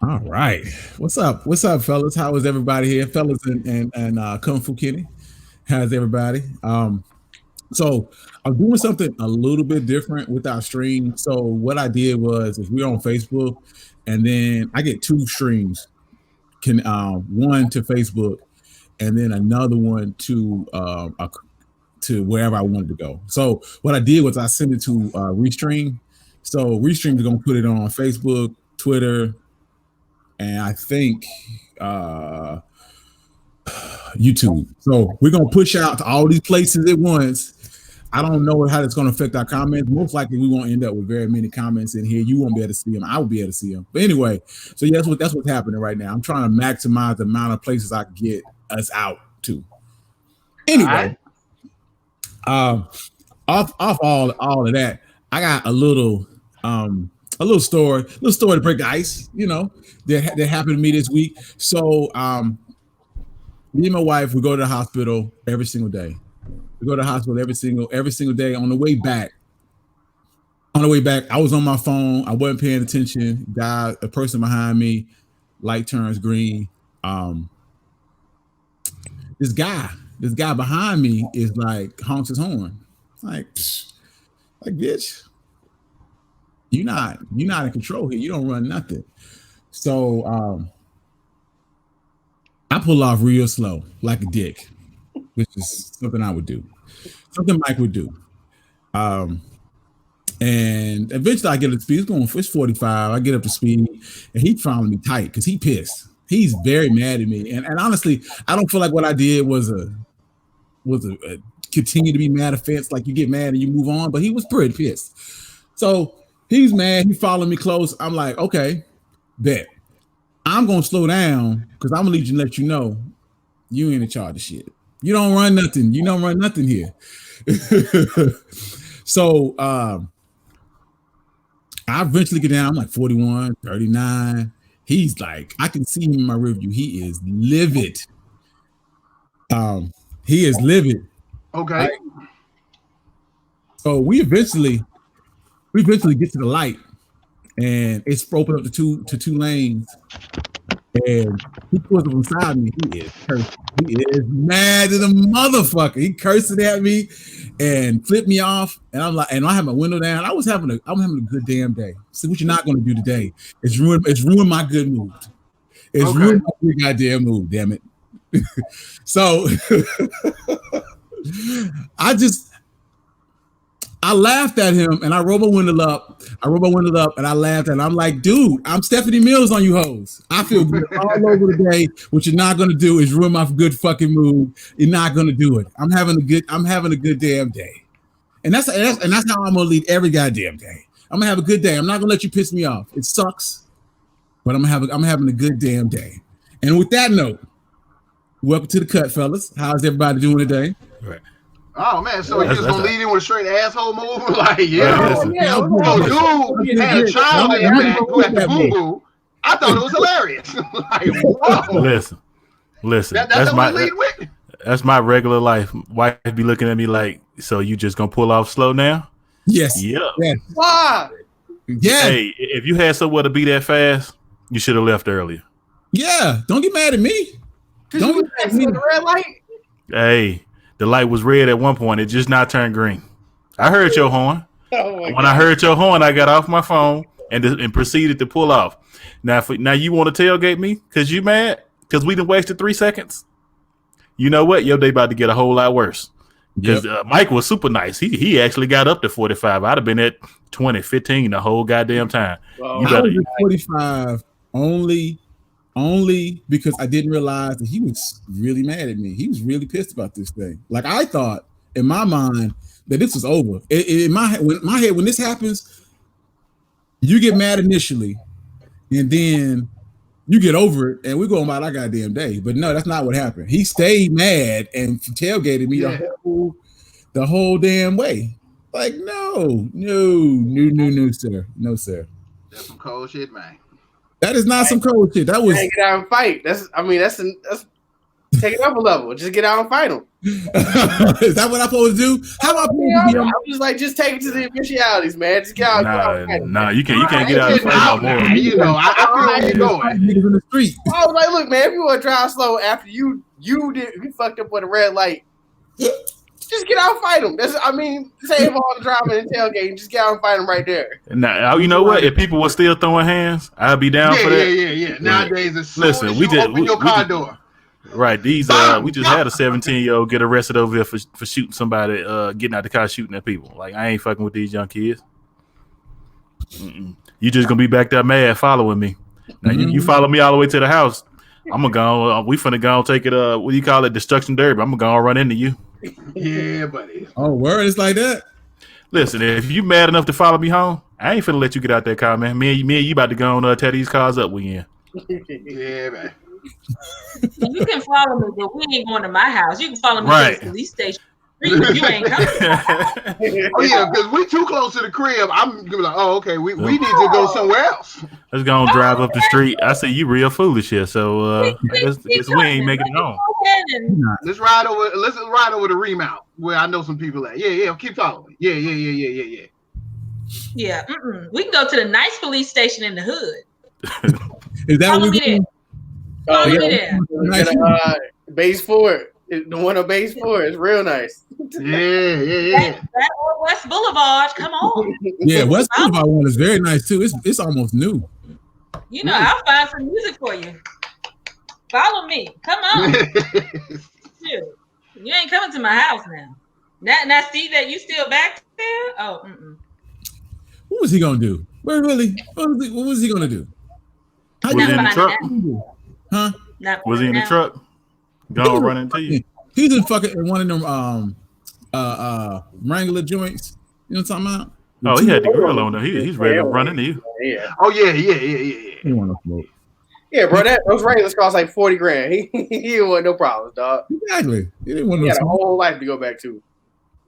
All right. What's up? What's up, fellas? How is everybody here? Fellas and Kung Fu Kenny. How's everybody? So I'm doing something a little bit different with our stream. So what I did was is we're on Facebook and then I get two streams. Can one to Facebook and then another one to wherever I wanted to go. So what I did was I sent it to Restream. So Restream is gonna put it on Facebook, Twitter, and I think YouTube. So we're gonna push out to all these places at once. I don't know how it's gonna affect our comments. Most likely, we won't end up with very many comments in here. You won't be able to see them. I will be able to see them. But anyway, so yeah, that's what's happening right now. I'm trying to maximize the amount of places I can get us out to. Anyway, off all of that, I got a little story to break the ice, that happened to me this week. So me and my wife, we go to the hospital every single day. We go to the hospital every single day. On the way back, I was on my phone. I wasn't paying attention. A person behind me, light turns green. This guy behind me is like honks his horn. Like bitch, you're not in control here. You don't run nothing. So I pull off real slow, like a dick, which is something I would do. Something Mike would do. And eventually I get up to speed. It's 45. I get up to speed, and he's following me tight because he pissed. He's very mad at me. And honestly, I don't feel like what I did was a continue to be mad offense. Like you get mad and you move on, but he was pretty pissed. So he's mad. He followed me close. I'm like, okay, bet. I'm gonna slow down because I'm gonna need you to let you know you ain't in charge of shit. You don't run nothing. You don't run nothing here. So I eventually get down. I'm like 41, 39. He's like, I can see him in my review. He is livid. He is livid. Okay. Right? So we eventually get to the light, and it's opened up to two lanes. And he pulls up beside me. He is cursing. He is mad as a motherfucker. He cursing at me and flipped me off. And I'm like, and I have my window down. I'm having a good damn day. So what you're not going to do today is ruin my good mood. It's ruined my good goddamn mood. Damn it. So I laughed at him and I rolled my window up. And I laughed and I'm like, dude, I'm Stephanie Mills on you hoes. I feel good all over the day. What you're not gonna do is ruin my good fucking mood. You're not gonna do it. I'm having a good damn day. And that's how I'm gonna lead every goddamn day. I'm gonna have a good day. I'm not gonna let you piss me off. It sucks, but I'm having a good damn day. And with that note, welcome to the cut, fellas. How's everybody doing today? Right. Oh man, so you just gonna lead in with a straight asshole move? Like, dude had a child in there who had the boo-boo. I thought it was hilarious. Like, whoa. Listen. That's my regular life. Wife be looking at me like, so you just gonna pull off slow now? Yes. Yeah. Why? Yeah. Hey, if you had somewhere to be that fast, you should have left earlier. Yeah. Don't get mad at me. Don't get mad at me. The red light. Hey. The light was red at one point. It just now turned green. I heard your horn. When I heard your horn, I got off my phone and proceeded to pull off. Now you want to tailgate me because you mad? Because we done wasted 3 seconds? You know what? Your day about to get a whole lot worse. Because Mike was super nice. He actually got up to 45. I'd have been at 20, 15 the whole goddamn time. Well, I was at 45 only because I didn't realize that he was really mad at me. He was really pissed about this thing. Like I thought in my mind that this was over. In my head, when this happens, you get mad initially, and then you get over it, and we're going about our goddamn day. But no, that's not what happened. He stayed mad and tailgated me the whole damn way. Like no, sir, no, sir. That's some cold shit, man. That is not some cold shit. That was get out and fight. That's Take it up a level. Just get out and fight them. Is that what I'm supposed to do? How am I supposed to be? I'm just like, just take it to the officialities, man. Just get out. Nah, you can't get out and fight no more. You know, I feel where you're going. Niggas in the street. I was like, look, man, if you want to drive slow after you fucked up with a red light, just get out and fight them. Save all the driving and tailgating. Just get out and fight them right there. Now, you know what? If people were still throwing hands, I'd be down for that. Yeah. Nowadays, as soon as we you open your car door. Right. We just had a 17-year-old get arrested over there for shooting somebody, getting out the car shooting at people. Like, I ain't fucking with these young kids. You just gonna be back there mad following me. Now you follow me all the way to the house. I'm gonna go. We finna go take it. What do you call it? Destruction derby. I'm gonna go run into you. Yeah, buddy. Oh, word, it's like that. Listen, if you mad enough to follow me home, I ain't finna let you get out that car, man. Me and you about to go on tear these cars up. We in. Yeah, man. You can follow me, but we ain't going to my house. You can follow me to the police station. You ain't coming. Oh yeah, because we too close to the crib. I'm gonna be like, oh, okay, we need to go somewhere else. Let's go and drive up the street. I see you real foolish here, so we ain't making it home. Let's ride over the remount where I know some people at. Yeah, keep talking. Yeah. Yeah, we can go to the nice police station in the hood. Is that Follow me there. Follow me there. Base 4. The one on Base 4 is real nice. Yeah. That or West Boulevard, come on. Yeah, West Boulevard one is very nice too. It's almost new. You know, I'll find some music for you. Follow me. Come on. Shoot. You ain't coming to my house now. Now see that you still back there? Oh, What was he gonna do? What was he gonna do? Was he in the truck? Huh? Was he in the truck? Gonna run into you. He's in fucking one of them Wrangler joints. You know what I'm talking about? Oh, he had the girl on there. He's ready to run into you. Yeah. Oh yeah. He want to smoke. Yeah, bro. Those Wranglers cost like $40,000. He didn't want no problems, dog. Exactly. He didn't want He no had a smoke. whole life to go back to.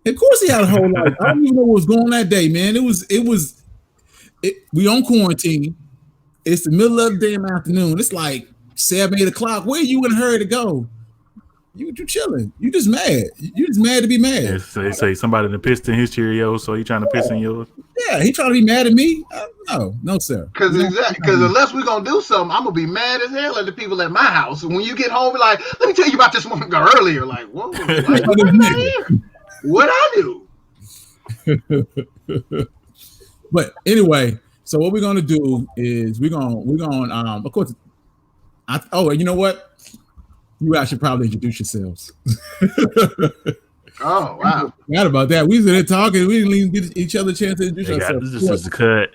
Of course, he had a whole life. I don't even know what was going on that day, man. We on quarantine. It's the middle of the damn afternoon. It's like 7, 8 o'clock. Where you in a hurry to go? You chilling. You just mad. You just mad to be mad. Yeah, so they say somebody done pissed in his Cheerios, so he trying to piss in yours. Yeah, he trying to be mad at me. No, sir. Because unless we're gonna do something, I'm gonna be mad as hell at the people at my house. And when you get home, be like, let me tell you about this woman earlier. Like, whoa, like, what I do? But anyway, so what we're gonna do is we're gonna of course. You know what? You guys should probably introduce yourselves. Oh, wow. Forgot about that. We was in there talking. We didn't even give each other a chance to introduce ourselves. This is the cut.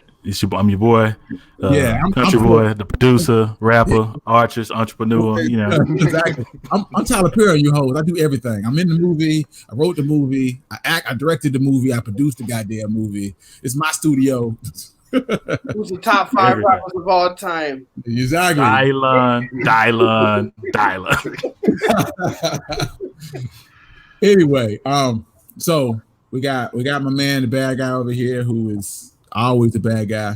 I'm your boy. I'm Country boy, the producer, rapper, artist, entrepreneur. You know. Exactly. I'm Tyler Perry on you hoes. I do everything. I'm in the movie. I wrote the movie. I directed the movie. I produced the goddamn movie. It's my studio. Who's the top 5 rappers of all time? Exactly. Dylan. Anyway, so we got my man, the bad guy over here, who is always the bad guy,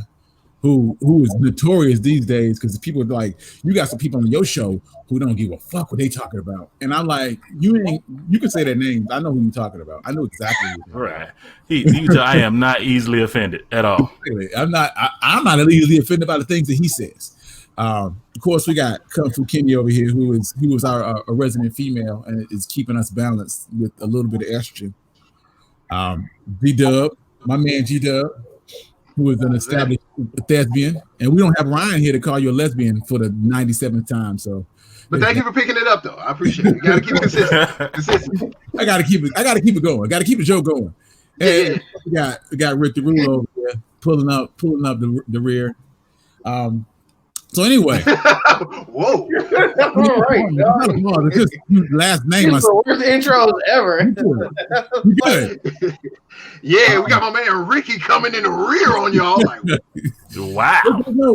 who is notorious these days because people are like, you got some people on your show who don't give a fuck what they talking about, and I'm like, you can say their names. I know who you're talking about. I know exactly. Right. I am not easily offended at all. I'm not easily offended by the things that he says. Of course, we got Kung Fu Kenny over here, who was our resident female and is keeping us balanced with a little bit of estrogen. G-Dub, my man G-Dub, who is an established thespian, and we don't have Ryan here to call you a lesbian for the 97th time. So, but thank you for picking it up, though. I appreciate it. You gotta keep it consistent. I gotta keep it going. I gotta keep the joke going. And we got Rick the Ruler over there pulling up the rear. So anyway, whoa! All right, just last name. These are the worst intros ever. You good? Yeah, we got my man Ricky coming in the rear on y'all. Like, wow.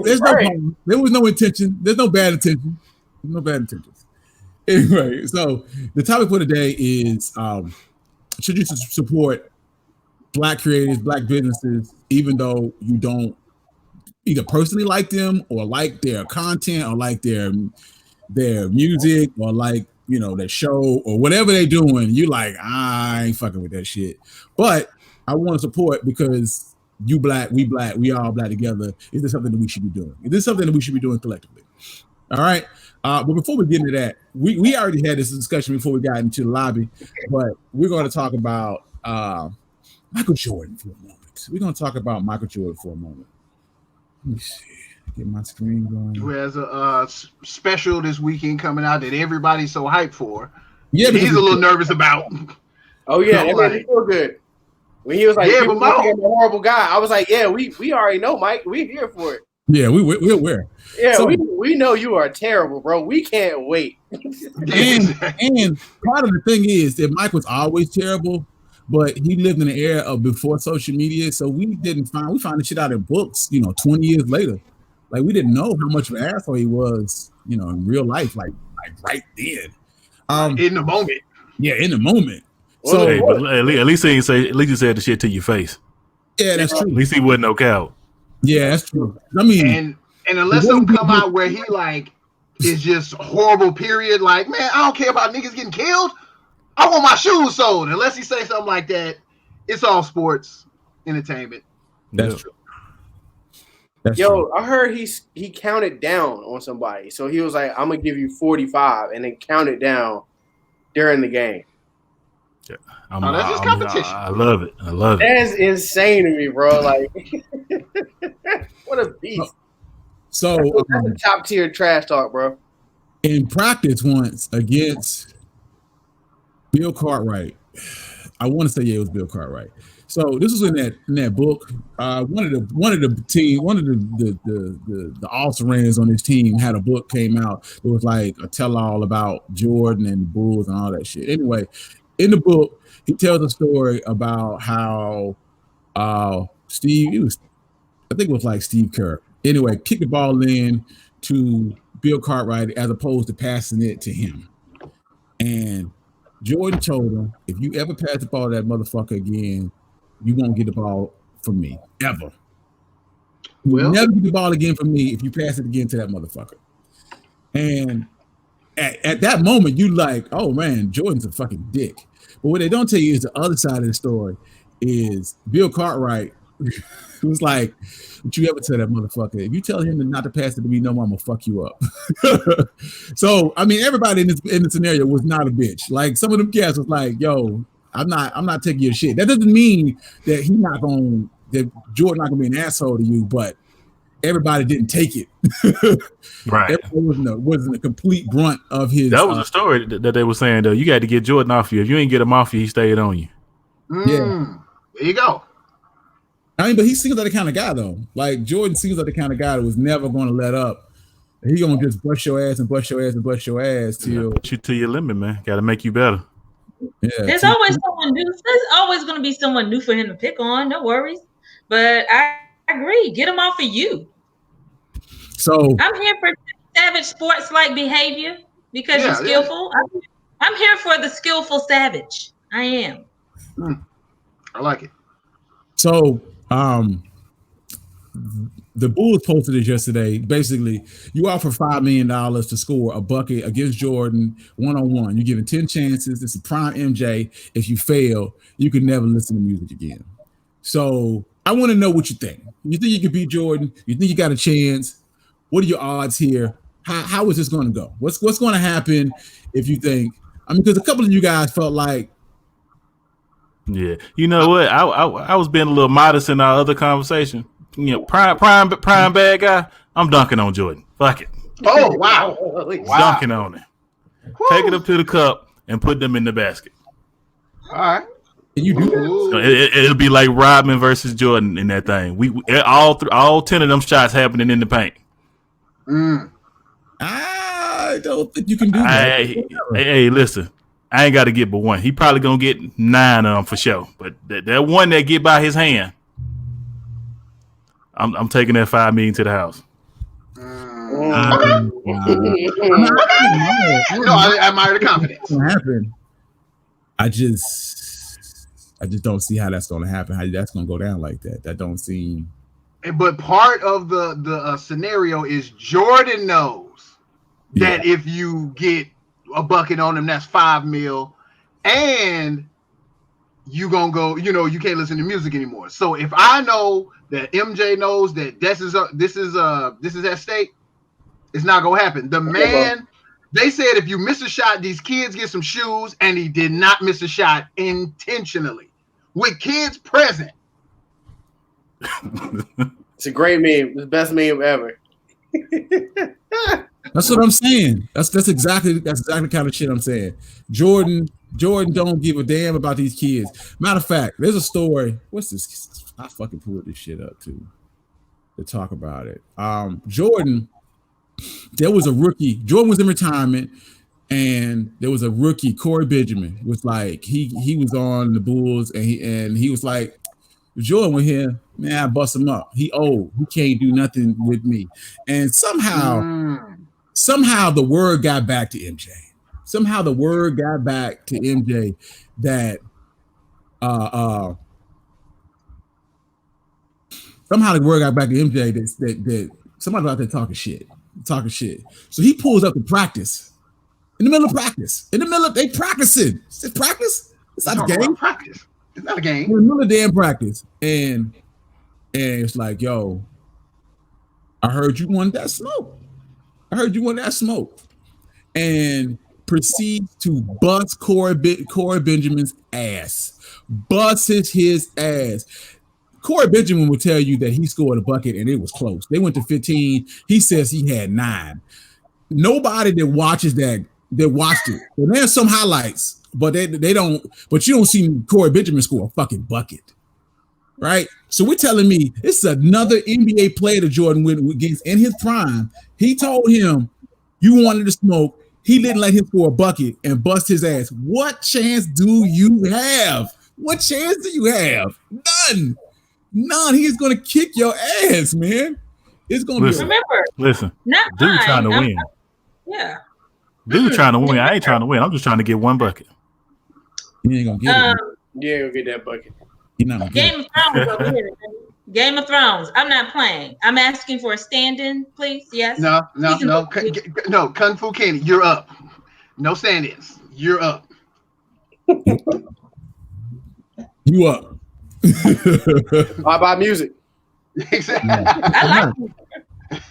There's no problem. There was no intention. There's no bad intention. No bad intentions. Anyway, so the topic for today is should you support Black creators, Black businesses, even though you don't either personally like them or like their content or like their music or like that show or whatever they doing, you like, I ain't fucking with that shit. But I want to support because you black, we all black together. Is this something that we should be doing? Is this something that we should be doing collectively? All right. But before we get into that, we already had this discussion before we got into the lobby, but we're going to talk about Michael Jordan for a moment. We're going to talk about Michael Jordan for a moment. Let me see. Get my screen going. Who has a special this weekend coming out that everybody's so hyped for. Yeah, he's a little nervous about. Oh yeah, that made me feel good. When he was like, yeah, but a horrible guy, I was like, yeah, we already know, Mike. We're here for it. Yeah, we're aware. Yeah, so, we know you are terrible, bro. We can't wait. and part of the thing is that Mike was always terrible, but he lived in the era of before social media, so we found the shit out in books, 20 years later. Like we didn't know how much of an asshole he was, in real life, like right then. In the moment. Yeah, in the moment. So hey, but at least he said the shit to your face. Yeah, that's true. At least he wasn't no coward. Yeah, that's true. I mean, and unless something come out where he like is just horrible, period. Like, man, I don't care about niggas getting killed. I want my shoes sold. Unless he say something like that, it's all sports entertainment. That's true. Yo, I heard he counted down on somebody. So he was like, I'm gonna give you 45 and then counted down during the game. Yeah. That's just competition. I love it. That's insane to me, bro. Like what a beast. So that's top tier trash talk, bro. In practice once against Bill Cartwright. I want to say it was Bill Cartwright. So this was in that book. One of the all-Serans on his team had a book came out. It was like a tell-all about Jordan and the Bulls and all that shit. Anyway, in the book, he tells a story about how Steve Kerr. Anyway, kicked the ball in to Bill Cartwright as opposed to passing it to him. And Jordan told him, if you ever pass the ball to that motherfucker again, you won't get the ball from me, ever. You'll never get the ball again from me if you pass it again to that motherfucker. And at that moment, you like, oh man, Jordan's a fucking dick. But what they don't tell you is the other side of the story is Bill Cartwright was like, would you ever tell that motherfucker, if you tell him not to pass it to me, no, I'm gonna fuck you up. So, I mean, everybody in the scenario was not a bitch. Like some of them cats was like, yo, I'm not taking your shit. That doesn't mean that that Jordan not gonna be an asshole to you, but everybody didn't take it. Right. It wasn't a complete brunt of his. That was a story that they were saying though. You got to get Jordan off you. If you ain't get him off you, he stayed on you. Yeah. There you go. I mean, but he seems like the kind of guy though. Like Jordan seems like the kind of guy that was never going to let up. He gonna just bust your ass and bust your ass and bust your ass till put you to your limit, man. Got to make you better. Yeah, there's always someone new. There's always going to be someone new for him to pick on. No worries. But I agree. Get him off of you. So I'm here for savage sports-like behavior because you're skillful. Yeah. I'm here for the skillful savage. I am. I like it. So the Bulls posted this yesterday. Basically, you offer $5 million to score a bucket against Jordan one-on-one. You're given 10 chances. It's a prime MJ. If you fail, you can never listen to music again. So I want to know what you think. You think you can beat Jordan? You think you got a chance? What are your odds here? How is this going to go? What's going to happen if you think? I mean, because a couple of you guys felt like. Yeah, you know what? I was being a little modest in our other conversation. You know, prime bad guy. I'm dunking on Jordan. Fuck it. Oh wow! Dunking on it. Woo. Take it up to the cup and put them in the basket. All right. You do that? It'll be like Rodman versus Jordan in that thing. We all 10 of them shots happening in the paint. I don't think you can do that. Hey, listen. I ain't got to get but one. He probably gonna get 9 of them for sure. But that one that get by his hand, I'm taking that $5 million to the house. Okay. No, I admire the confidence. Happen. I just don't see how that's going to happen. How that's going to go down like that. That don't seem. But part of the scenario is Jordan knows that if you get a bucket on them, that's $5 million, and you gonna go, you can't listen to music anymore. So if I know that MJ knows that this is at stake, it's not gonna happen. The man, they said if you miss a shot, these kids get some shoes, and he did not miss a shot intentionally with kids present. It's a great meme. It's the best meme ever. That's what I'm saying. That's exactly the kind of shit I'm saying. Jordan don't give a damn about these kids. Matter of fact, there's a story. What's this? I fucking pulled this shit up too to talk about it. Jordan, there was a rookie. Jordan was in retirement, and there was a rookie, Corey Benjamin. Was like he was on the Bulls, and he was like, Jordan was here, man, I bust him up. He old. He can't do nothing with me. And somehow the word got back to MJ. Somehow the word got back to MJ that that somebody out there talking shit. So he pulls up to practice. In the middle of practice. They practicing. It's practice. It's not a game. Practice. It's not a game. In the middle of damn practice. And it's like, yo, I heard you want that smoke. And proceeds to bust Corey Benjamin's ass. Busts his ass. Corey Benjamin will tell you that he scored a bucket and it was close. They went to 15. He says he had 9. Nobody that watches that watched it. And there's some highlights, but they don't. But you don't see Corey Benjamin score a fucking bucket, right? So we're telling me it's another NBA player that Jordan went against in his prime. He told him you wanted to smoke. He didn't let him score a bucket and bust his ass. What chance do you have? None. He's gonna kick your ass, man. It's gonna listen. Not dude mine. trying to win. Yeah. Dude trying to win. I ain't trying to win. I'm just trying to get one bucket. You ain't gonna get it. Yeah, go get that bucket. Game of Thrones over here. Game of Thrones. I'm not playing. I'm asking for a stand-in, please. Yes. No. Kung Fu Kenny, you're up. No stand-ins. You're up. You up. Bye bye music. Exactly. I like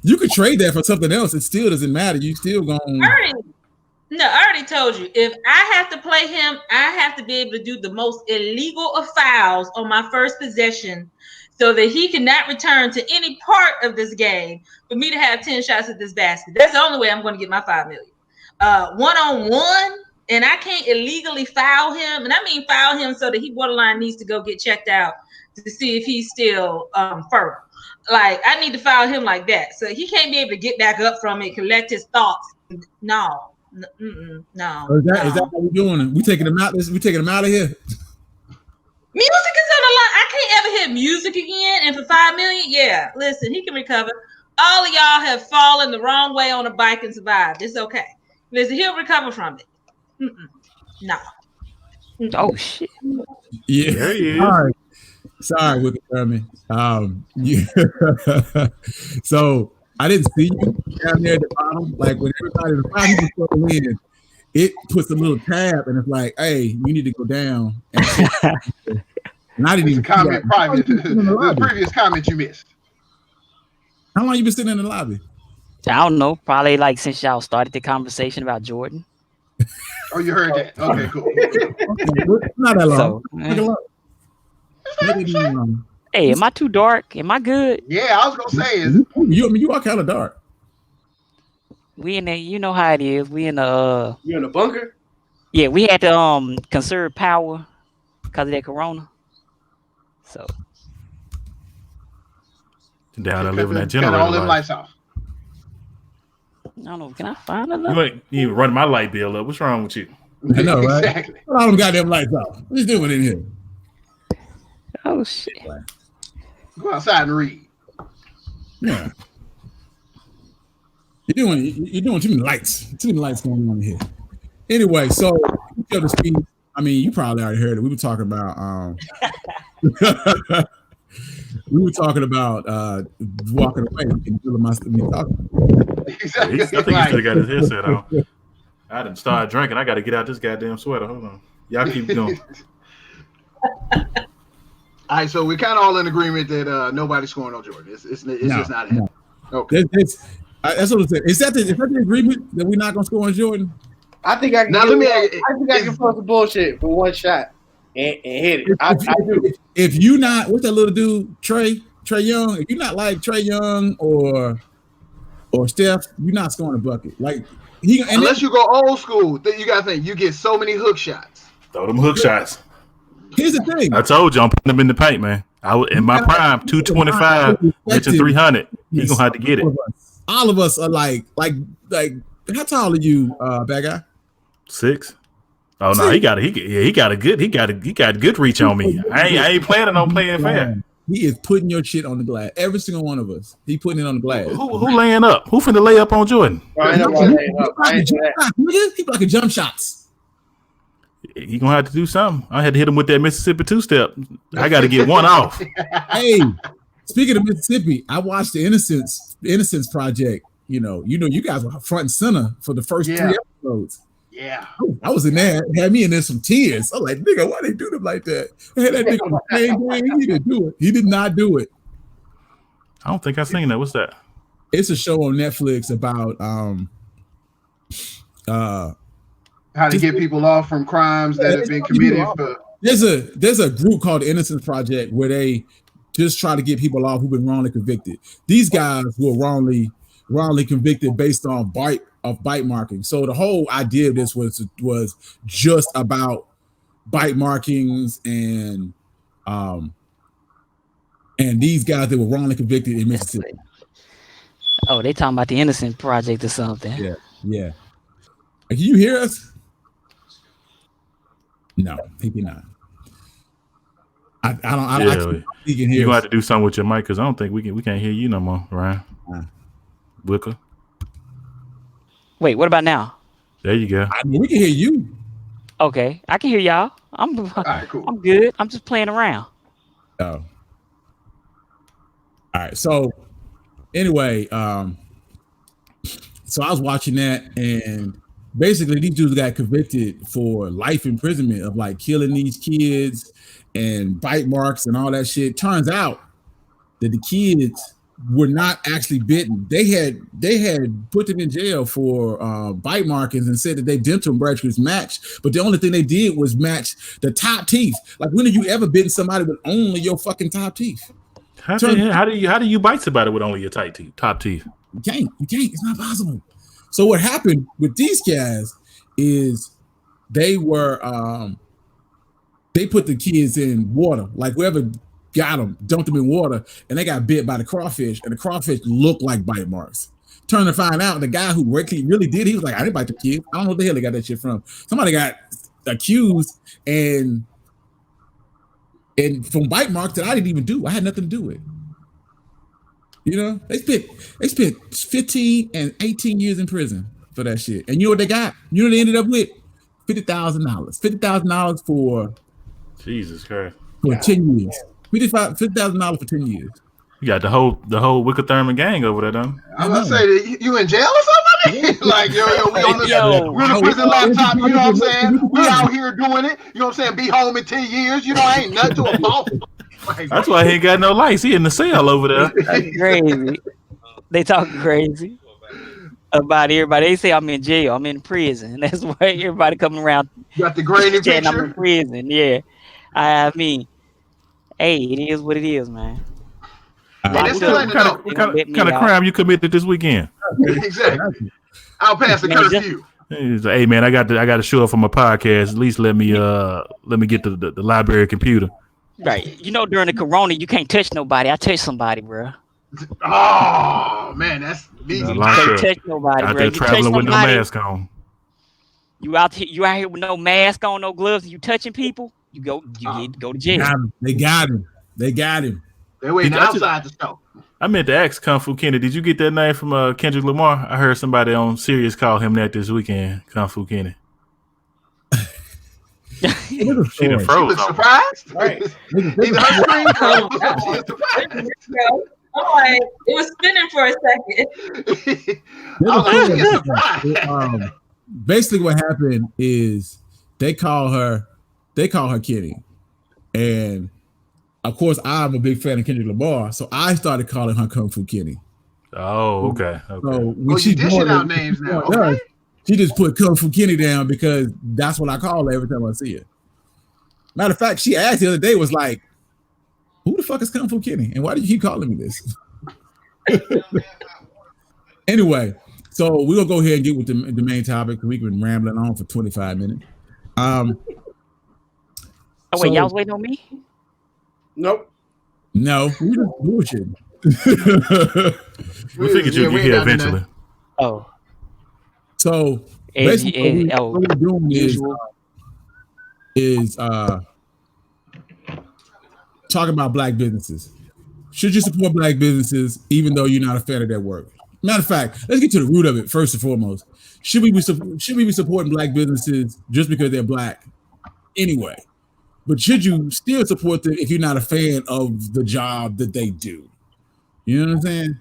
you could trade that for something else. It still doesn't matter. You still going. I already told you. If I have to play him, I have to be able to do the most illegal of fouls on my first possession, so that he cannot return to any part of this game for me to have 10 shots at this basket. That's the only way I'm going to get my $5 million. 1-on-1. And I can't illegally foul him. And I mean foul him so that he borderline needs to go get checked out to see if he's still fertile. Like, I need to foul him like that. So he can't be able to get back up from it, collect his thoughts. No. Is that what we're doing? We taking him out of here? Music is on the line. I can't ever hear music again. And for $5 million, yeah. Listen, he can recover. All of y'all have fallen the wrong way on a bike and survived. It's okay. Listen, he'll recover from it. No. Oh shit. Yeah. There he is. All right. Sorry, Wicked Thurman. So I didn't see you down there at the bottom. Like when everybody in the bottom was in, it puts a little tab and it's like, hey, you need to go down. And I didn't even comment private. The previous comment you missed. How long you been sitting in the lobby? I don't know. Probably like since y'all started the conversation about Jordan. Oh, you heard that? Okay, cool. Not that long. So, hey, am I too dark? Am I good? Yeah, I was gonna say you are kind of dark. We in the, you know how it is. We in the You in the bunker? Yeah, we had to conserve power because of that corona. So down there living that cut generator all them life. lights off. I don't know. Can I find another? You even run my light bill up. What's wrong with you? I know, right? Exactly. Put all them goddamn lights off. What you doing in here? Oh shit. Go outside and read. Yeah. You're doing too many lights. Too many lights going on here. Anyway, so the speed. I mean, you probably already heard it. We were talking about We were talking about walking away and feeling me talking. Exactly. I think he still got his headset on. I didn't start drinking. I got to get out this goddamn sweater. Hold on. Y'all keep going. All right, so we're kind of all in agreement that nobody's scoring on Jordan. It's just not happening. Okay. That's what I said. Is that the agreement that we're not going to score on Jordan? I think I can. Now, I let me. can pull some bullshit for one shot and hit it. I do. If you not, what's that little dude, Trey Young? If you're not like Trey Young or Steph, you're not scoring a bucket. Like unless you go old school, then you got to think you get so many hook shots. Throw them hook shots. Here's the thing. I told you I'm putting them in the paint, man. In my prime, 225, reaching 300. You're gonna have to get it. All of us are like. How tall are you, bad guy? 6. Oh no, he got good reach on me. I ain't planning on playing fair. He is putting your shit on the glass. Every single one of us. He putting it on the glass. Who laying up? Who finna lay up on Jordan? He blocking jump shots. He gonna have to do something. I had to hit him with that Mississippi 2-step. I got to get one off. Hey, speaking of Mississippi, I watched the Innocence Project. You guys were front and center for the first 3 episodes. Yeah, I was in there. Had me in there some tears. I'm like, nigga, why they do them like that? I had that nigga on the same game. He didn't do it. He did not do it. I don't think I've seen that. What's that? It's a show on Netflix about how to get people off from crimes that have been committed. There's a group called the Innocence Project where they just try to get people off who've been wrongly convicted. These guys were wrongly convicted based on bite marking. So the whole idea of this was just about bite markings and these guys that were wrongly convicted in Mississippi. Oh, they talking about the Innocent Project or something. Yeah. Can you hear us? No, he cannot. I don't. He can hear. You gonna have to do something with your mic because I don't think we can't hear you no more, Ryan. Wicker. Wait, what about now? There you go. We can hear you. Okay, I can hear y'all. All right, cool. I'm good. I'm just playing around. Oh. All right. So anyway, so I was watching that, and basically these dudes got convicted for life imprisonment of like killing these kids and bite marks and all that shit. Turns out that the kids were not actually bitten. They had put them in jail for bite markings and said that their dental records matched, but the only thing they did was match the top teeth. Like, when have you ever bitten somebody with only your fucking top teeth? How do you bite somebody with only your top teeth? You can't. It's not possible. So what happened with these guys is they were they put the kids in water, like whoever got them, dumped them in water, and they got bit by the crawfish, and the crawfish looked like bite marks. Turn to find out the guy who really did, he was like, I didn't bite the kid. I don't know what the hell they got that shit from. Somebody got accused and from bite marks that I didn't even do. I had nothing to do with. You know, they spent 15 and 18 years in prison for that shit. And you know what they got? You know what they ended up with? $50,000. $50,000 for Jesus Christ. For 10 years. $50,000 for 10 years. You got the whole Wicker Thurman gang over there, done. I'm gonna say that you in jail or something? Like, we on the prison laptop, you know what I'm saying? We out here doing it, you know what I'm saying? Be home in 10 years, ain't nothing to a fault. Like, that's why he ain't got no lights. He in the cell over there. That's crazy. They talking crazy about everybody. They say I'm in jail. I'm in prison. That's why everybody coming around. You got the grainy picture. I'm in prison. Yeah. I mean, hey, it is what it is, man. What kind of crime you committed this weekend? Exactly. I'll pass the curfew. Hey man, I got to show up for my podcast. At least let me get the library computer. Right. During the corona, you can't touch nobody. I touch somebody, bro. Oh man, that's easy. You can't touch nobody, out bro. there You traveling with no mask on. You out here with no mask on, no gloves, and you touching people, you need to go to jail. They got him. They're waiting outside the store. I meant to ask Kung Fu Kenny, did you get that name from Kendrick Lamar? I heard somebody on Sirius call him that this weekend, Kung Fu Kenny. She done She froze. was surprised. Right. Either her screen froze or she was surprised. It was spinning for a second. I was like, she is surprised. Basically, what happened is they call her Kitty, and of course, I'm a big fan of Kendrick Lamar, so I started calling her Kung Fu Kitty. Oh, okay. So when you dishing out names now. Okay. She just put Kung Fu Kitty down because that's what I call her every time I see her. Matter of fact, she asked the other day, was like, "Who the fuck is Kung Fu Kitty? And why do you keep calling me this?" Anyway, so we're gonna go ahead and get with the main topic. We've been rambling on for 25 minutes. Oh wait, y'all was waiting on me? Nope. No, we just bullshit. We figured you'd get here eventually. Oh. So basically, what we're doing is talking about black businesses. Should you support black businesses even though you're not a fan of their work? Matter of fact, let's get to the root of it first and foremost. Should we be supporting black businesses just because they're black anyway? But should you still support them if you're not a fan of the job that they do? You know what I'm saying?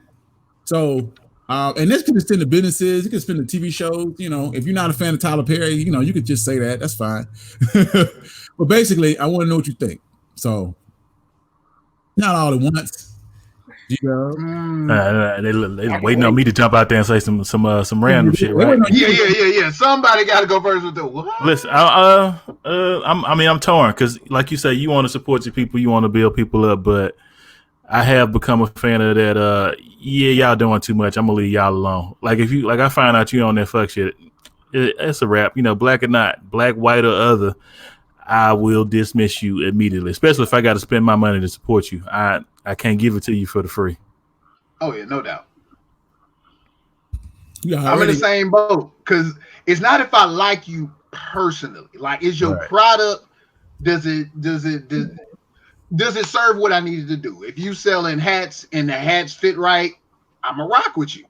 So, and this can extend to businesses. It can extend to TV shows. You know, if you're not a fan of Tyler Perry, you know, you could just say that. That's fine. But basically, I want to know what you think. So, not all at once. You know? They waiting on me to jump out there and say some random shit, right? Yeah. Somebody got to go first with the what? Listen, I'm torn because, like you say, you want to support your people, you want to build people up, but I have become a fan of that. Y'all doing too much. I'm gonna leave y'all alone. Like if you, I find out you on that fuck shit, it's a wrap. You know, black or not, black, white or other, I will dismiss you immediately. Especially if I got to spend my money to support you. I can't give it to you for the free. Oh yeah, no doubt. Yeah, I'm in the same boat because it's not if I like you personally. Like, is your product? Does it serve what I needed to do? If you selling hats and the hats fit right, I'ma rock with you.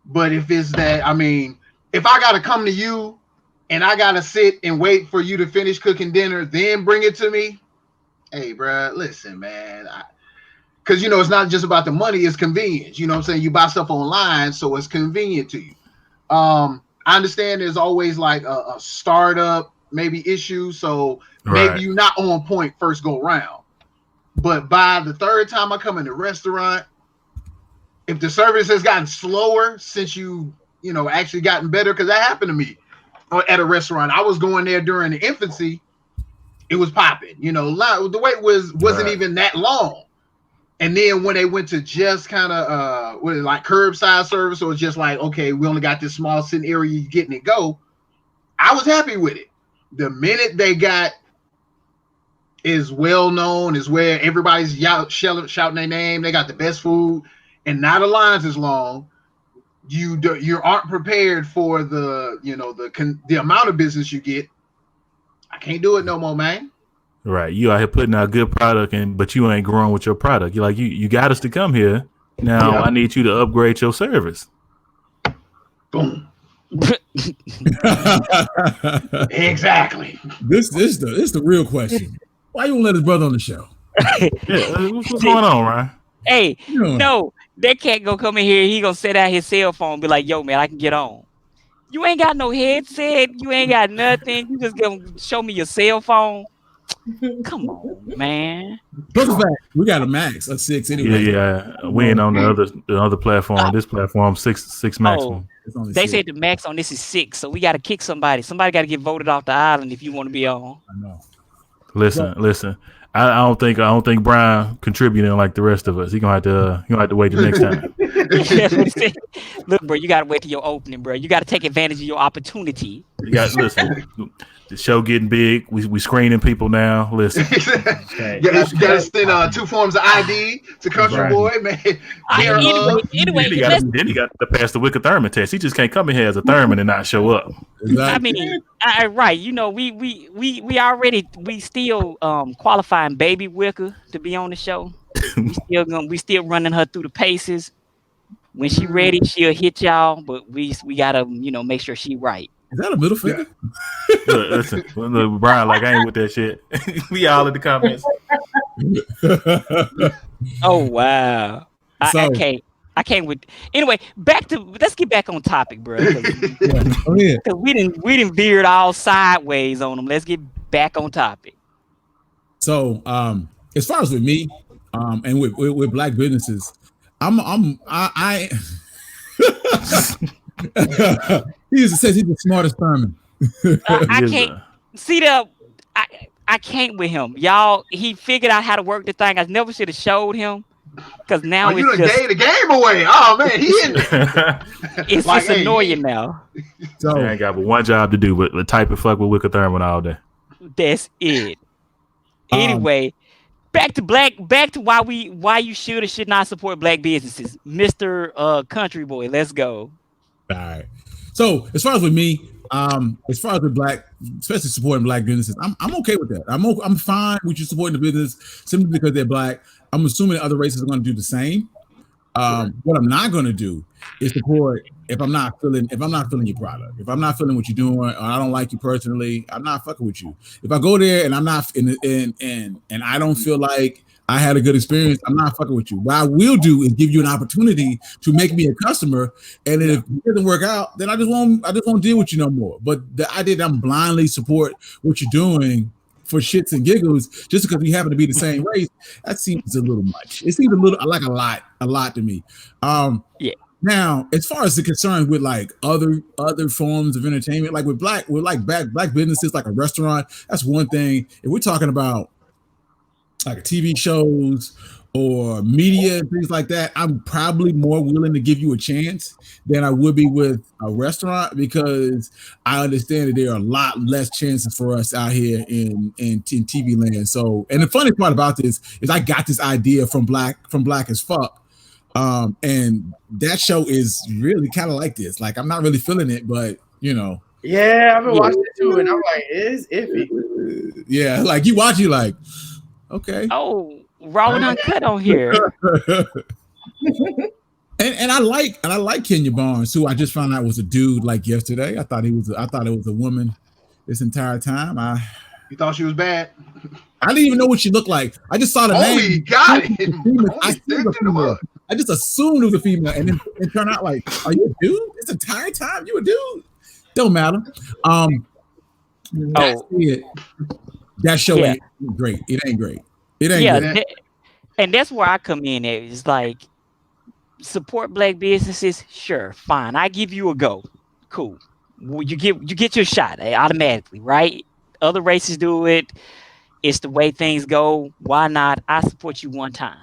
But if it's that, I mean, if I gotta come to you and I gotta sit and wait for you to finish cooking dinner, then bring it to me, hey, bro, listen, man. Because, you know, it's not just about the money, it's convenience. You know what I'm saying? You buy stuff online, so it's convenient to you. I understand there's always like a startup, maybe issue. So maybe you're not on point first go round. But by the third time I come in the restaurant, if the service has gotten slower since you actually gotten better, because that happened to me at a restaurant. I was going there during the infancy. It was popping. You know, the wait wasn't even that long. And then when they went to just kind of like curbside service, or just like, okay, we only got this small sitting area, you getting it go, I was happy with it. The minute they got is well known, is where everybody's shouting their name, they got the best food, and now the lines is long, you aren't prepared for the amount of business you get. I can't do it no more, man. Right, you out here putting out good product, but you ain't growing with your product. You're like, you got us to come here. Now I need you to upgrade your service. Boom. Exactly. This is the real question. Why you won't let his brother on the show? What's going on, Ryan? Hey, no, that cat gonna come in here. He gonna set out his cell phone, and be like, "Yo, man, I can get on." You ain't got no headset. You ain't got nothing. You just gonna show me your cell phone. Come on, man. We got a max of 6 anyway. Yeah. We ain't on the other platform. This platform, six maximum. They said the max on this is 6, so we got to kick somebody. Somebody got to get voted off the island if you want to be on. I know. Listen. I don't think Brian contributing like the rest of us. He gonna have to wait the next time. Look, bro, you gotta wait till your opening, bro. You gotta take advantage of your opportunity. You guys listen. The show getting big. We screening people now. Listen. You gotta send 2 forms of ID to Country Boy, man. Anyway, then he got to pass the Wicker Thurman test. He just can't come in here as a Thurman and not show up. Exactly. I mean, right? You know, we still qualifying Baby Wicker to be on the show. We still running her through the paces. When she ready, she'll hit y'all. But we gotta make sure she right. Is that a middle finger? Look, listen, look, Brian, like I ain't with that shit. We all in the comments. Oh wow. I can't with anyway, let's get back on topic, bro. Because we didn't veered all sideways on them. Let's get back on topic. So as far as with me, and with black businesses, I he says he's the smartest Thurman. I can't see the I can't with him. Y'all, he figured out how to work the thing. I never should have showed him. Because now you done gave the game away. Oh man, he in there. It's like, just annoying now. So I got but one job to do, but type and fuck with Wicker Thurman all day. That's it. Anyway, back to why you should or should not support black businesses, Mr. Country Boy. Let's go. All right. So as far as with me, as far as with black, especially supporting black businesses, I'm okay with that. I'm fine with you supporting the business simply because they're black. I'm assuming other races are going to do the same. What I'm not going to do is support if I'm not feeling your product. If I'm not feeling what you're doing, or I don't like you personally, I'm not fucking with you. If I go there and I'm not and I don't feel like I had a good experience, I'm not fucking with you. What I will do is give you an opportunity to make me a customer, and if it doesn't work out, then I just won't deal with you no more. But the idea that I'm blindly support what you're doing for shits and giggles just because we happen to be the same race, that seems a little much. It seems a lot to me. Yeah. Now, as far as the concern with like other forms of entertainment, like with black businesses, like a restaurant, that's one thing. If we're talking about like TV shows or media and things like that, I'm probably more willing to give you a chance than I would be with a restaurant, because I understand that there are a lot less chances for us out here in TV land. So, and the funny part about this is I got this idea from Black as Fuck. And that show is really kind of like this. Like, I'm not really feeling it, but you know. Yeah, I've been watching it too, and I'm like, it's iffy. Yeah, like you watch, you like, okay. Oh, raw and uncut on here. and I like Kenya Barnes, who I just found out was a dude like yesterday. I thought it was a woman this entire time. You thought she was bad? I didn't even know what she looked like. I just saw the name. He got it. I just assumed it was a female, and then it turned out like, are you a dude? This entire time you a dude? Don't matter. That show ain't great. It ain't great. It ain't great. And that's where I come in at. It's like, support black businesses, sure, fine. I give you a go. Cool. Well, you get your shot automatically, right? Other races do it. It's the way things go. Why not? I support you one time.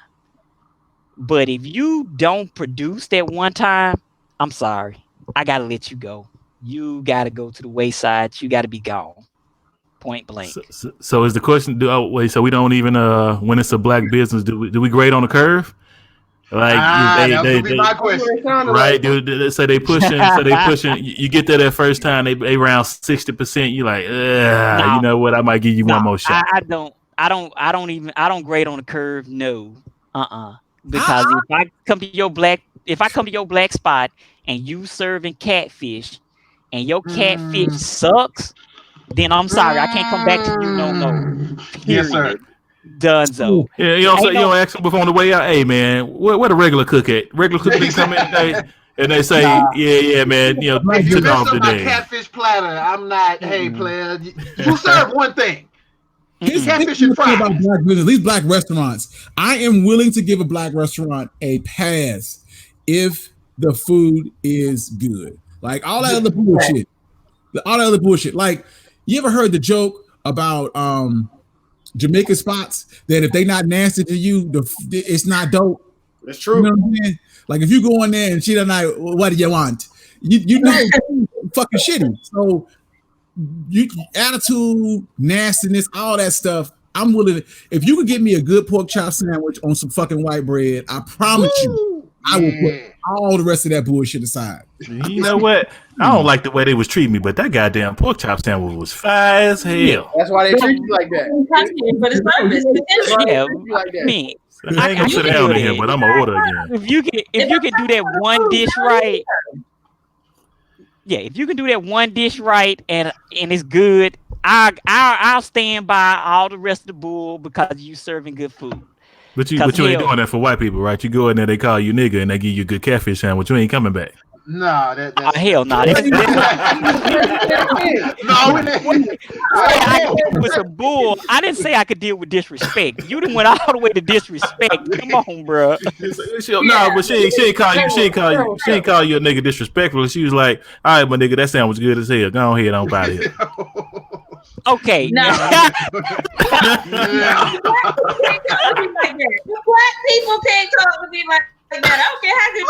But if you don't produce that one time, I'm sorry. I gotta let you go. You gotta go to the wayside. You gotta be gone. Point blank. So is the question? So we don't even when it's a black business, do we grade on the curve? Like that would be my question, right? Dude, say they pushing. You get there that first time, they around 60%. You like, you know what? I might give you one more shot. I don't grade on the curve. No, because if I come to your black spot and you serving catfish, and your catfish sucks, then I'm sorry, I can't come back to you no more. Yes, sir. Donezo. Yeah, you don't ask them before on the way out. Hey, man, where the regular cook at? Regular cook can come in today, and they say, yeah, man, you know, if you took mess off up my today. catfish platter, I'm not. Hey, player, you serve one thing. Catfish and fries. About black business, these black restaurants, I am willing to give a black restaurant a pass if the food is good. Like all that other bullshit. Like, you ever heard the joke about Jamaican spots that if they not nasty to you, it's not dope? That's true. You know what I'm saying? Like, if you go in there and she don't like, what do you want? You know, fucking shitty. So attitude, nastiness, all that stuff. I'm willing. If you could get me a good pork chop sandwich on some fucking white bread, I promise you, I will put all the rest of that bullshit aside. You know what? I don't like the way they was treating me, but that goddamn pork chop sandwich was fire as hell. That's why they treat you like that. But it's purpose. I ain't gonna sit down in here, but I'm gonna order again. If you can do that one dish right, Yeah, if you can do that one dish right and it's good, I'll stand by all the rest of the bull because you serving good food. But you ain't doing that for white people, right? You go in there, they call you nigga, and they give you a good catfish sandwich. You ain't coming back. Nah, that's hell no. No, With some bull, I didn't say I could deal with disrespect. You done went all the way to disrespect. Come on, bro. No, but she ain't call you a nigga disrespectful. She was like, all right, my nigga, that sandwich good as hell. Go ahead, don't buy it. Okay. No. Black people can't talk to me like that. I don't care how good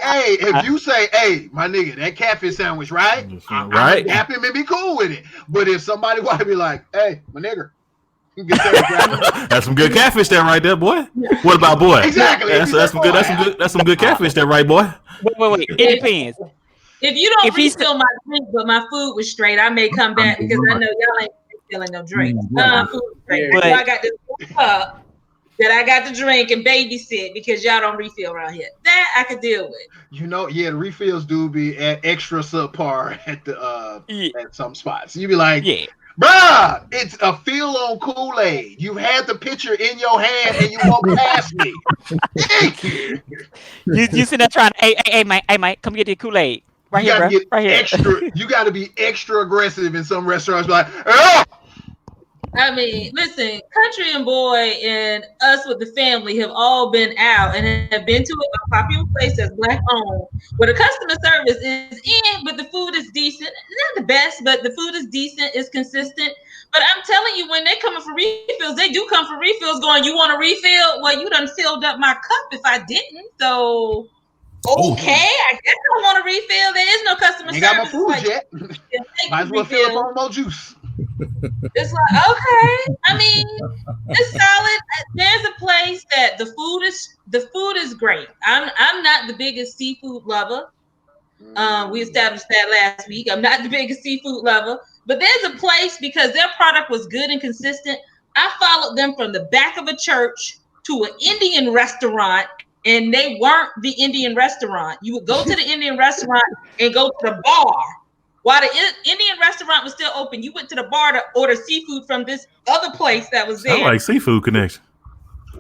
hey, if you say, hey, my nigga, that catfish sandwich, right? Right. I'm happy and be cool with it. But if somebody want to be like, hey, my nigga, that's some good catfish there right there, boy. What about boy? Exactly. That's some good catfish there, right, boy? Wait. It depends. If you don't refill my drink, but my food was straight, I may come back because I know y'all ain't refilling no drink. Food straight. So I got this cup that I got to drink and babysit because y'all don't refill around here. That I could deal with. You know, yeah, the refills do be at extra subpar at the at some spots. You be like, bruh, it's a feel on Kool-Aid. You had the picture in your hand and you walk past me. You sitting there trying to, hey, Mike, come get the Kool-Aid. Right here, bro. Right here. You got to be extra aggressive in some restaurants. Like, oh! I mean, listen, Country and Boy and us with the family have all been out and have been to a popular place that's Black owned, where the customer service is in, but the food is decent. Not the best, but the food is decent, it's consistent. But I'm telling you, when they're coming for refills, they do come for refills going, you want a refill? Well, you done filled up my cup if I didn't. So, okay, I guess I want a refill. There is no customer service. You got my food yet. Might as well fill up on more juice. It's like, okay. I mean, it's solid. There's a place that the food is great. I'm not the biggest seafood lover. We established that last week. I'm not the biggest seafood lover, but there's a place because their product was good and consistent. I followed them from the back of a church to an Indian restaurant, and they weren't the Indian restaurant. You would go to the Indian restaurant and go to the bar. While the Indian restaurant was still open, you went to the bar to order seafood from this other place that was there. I like Seafood Connection.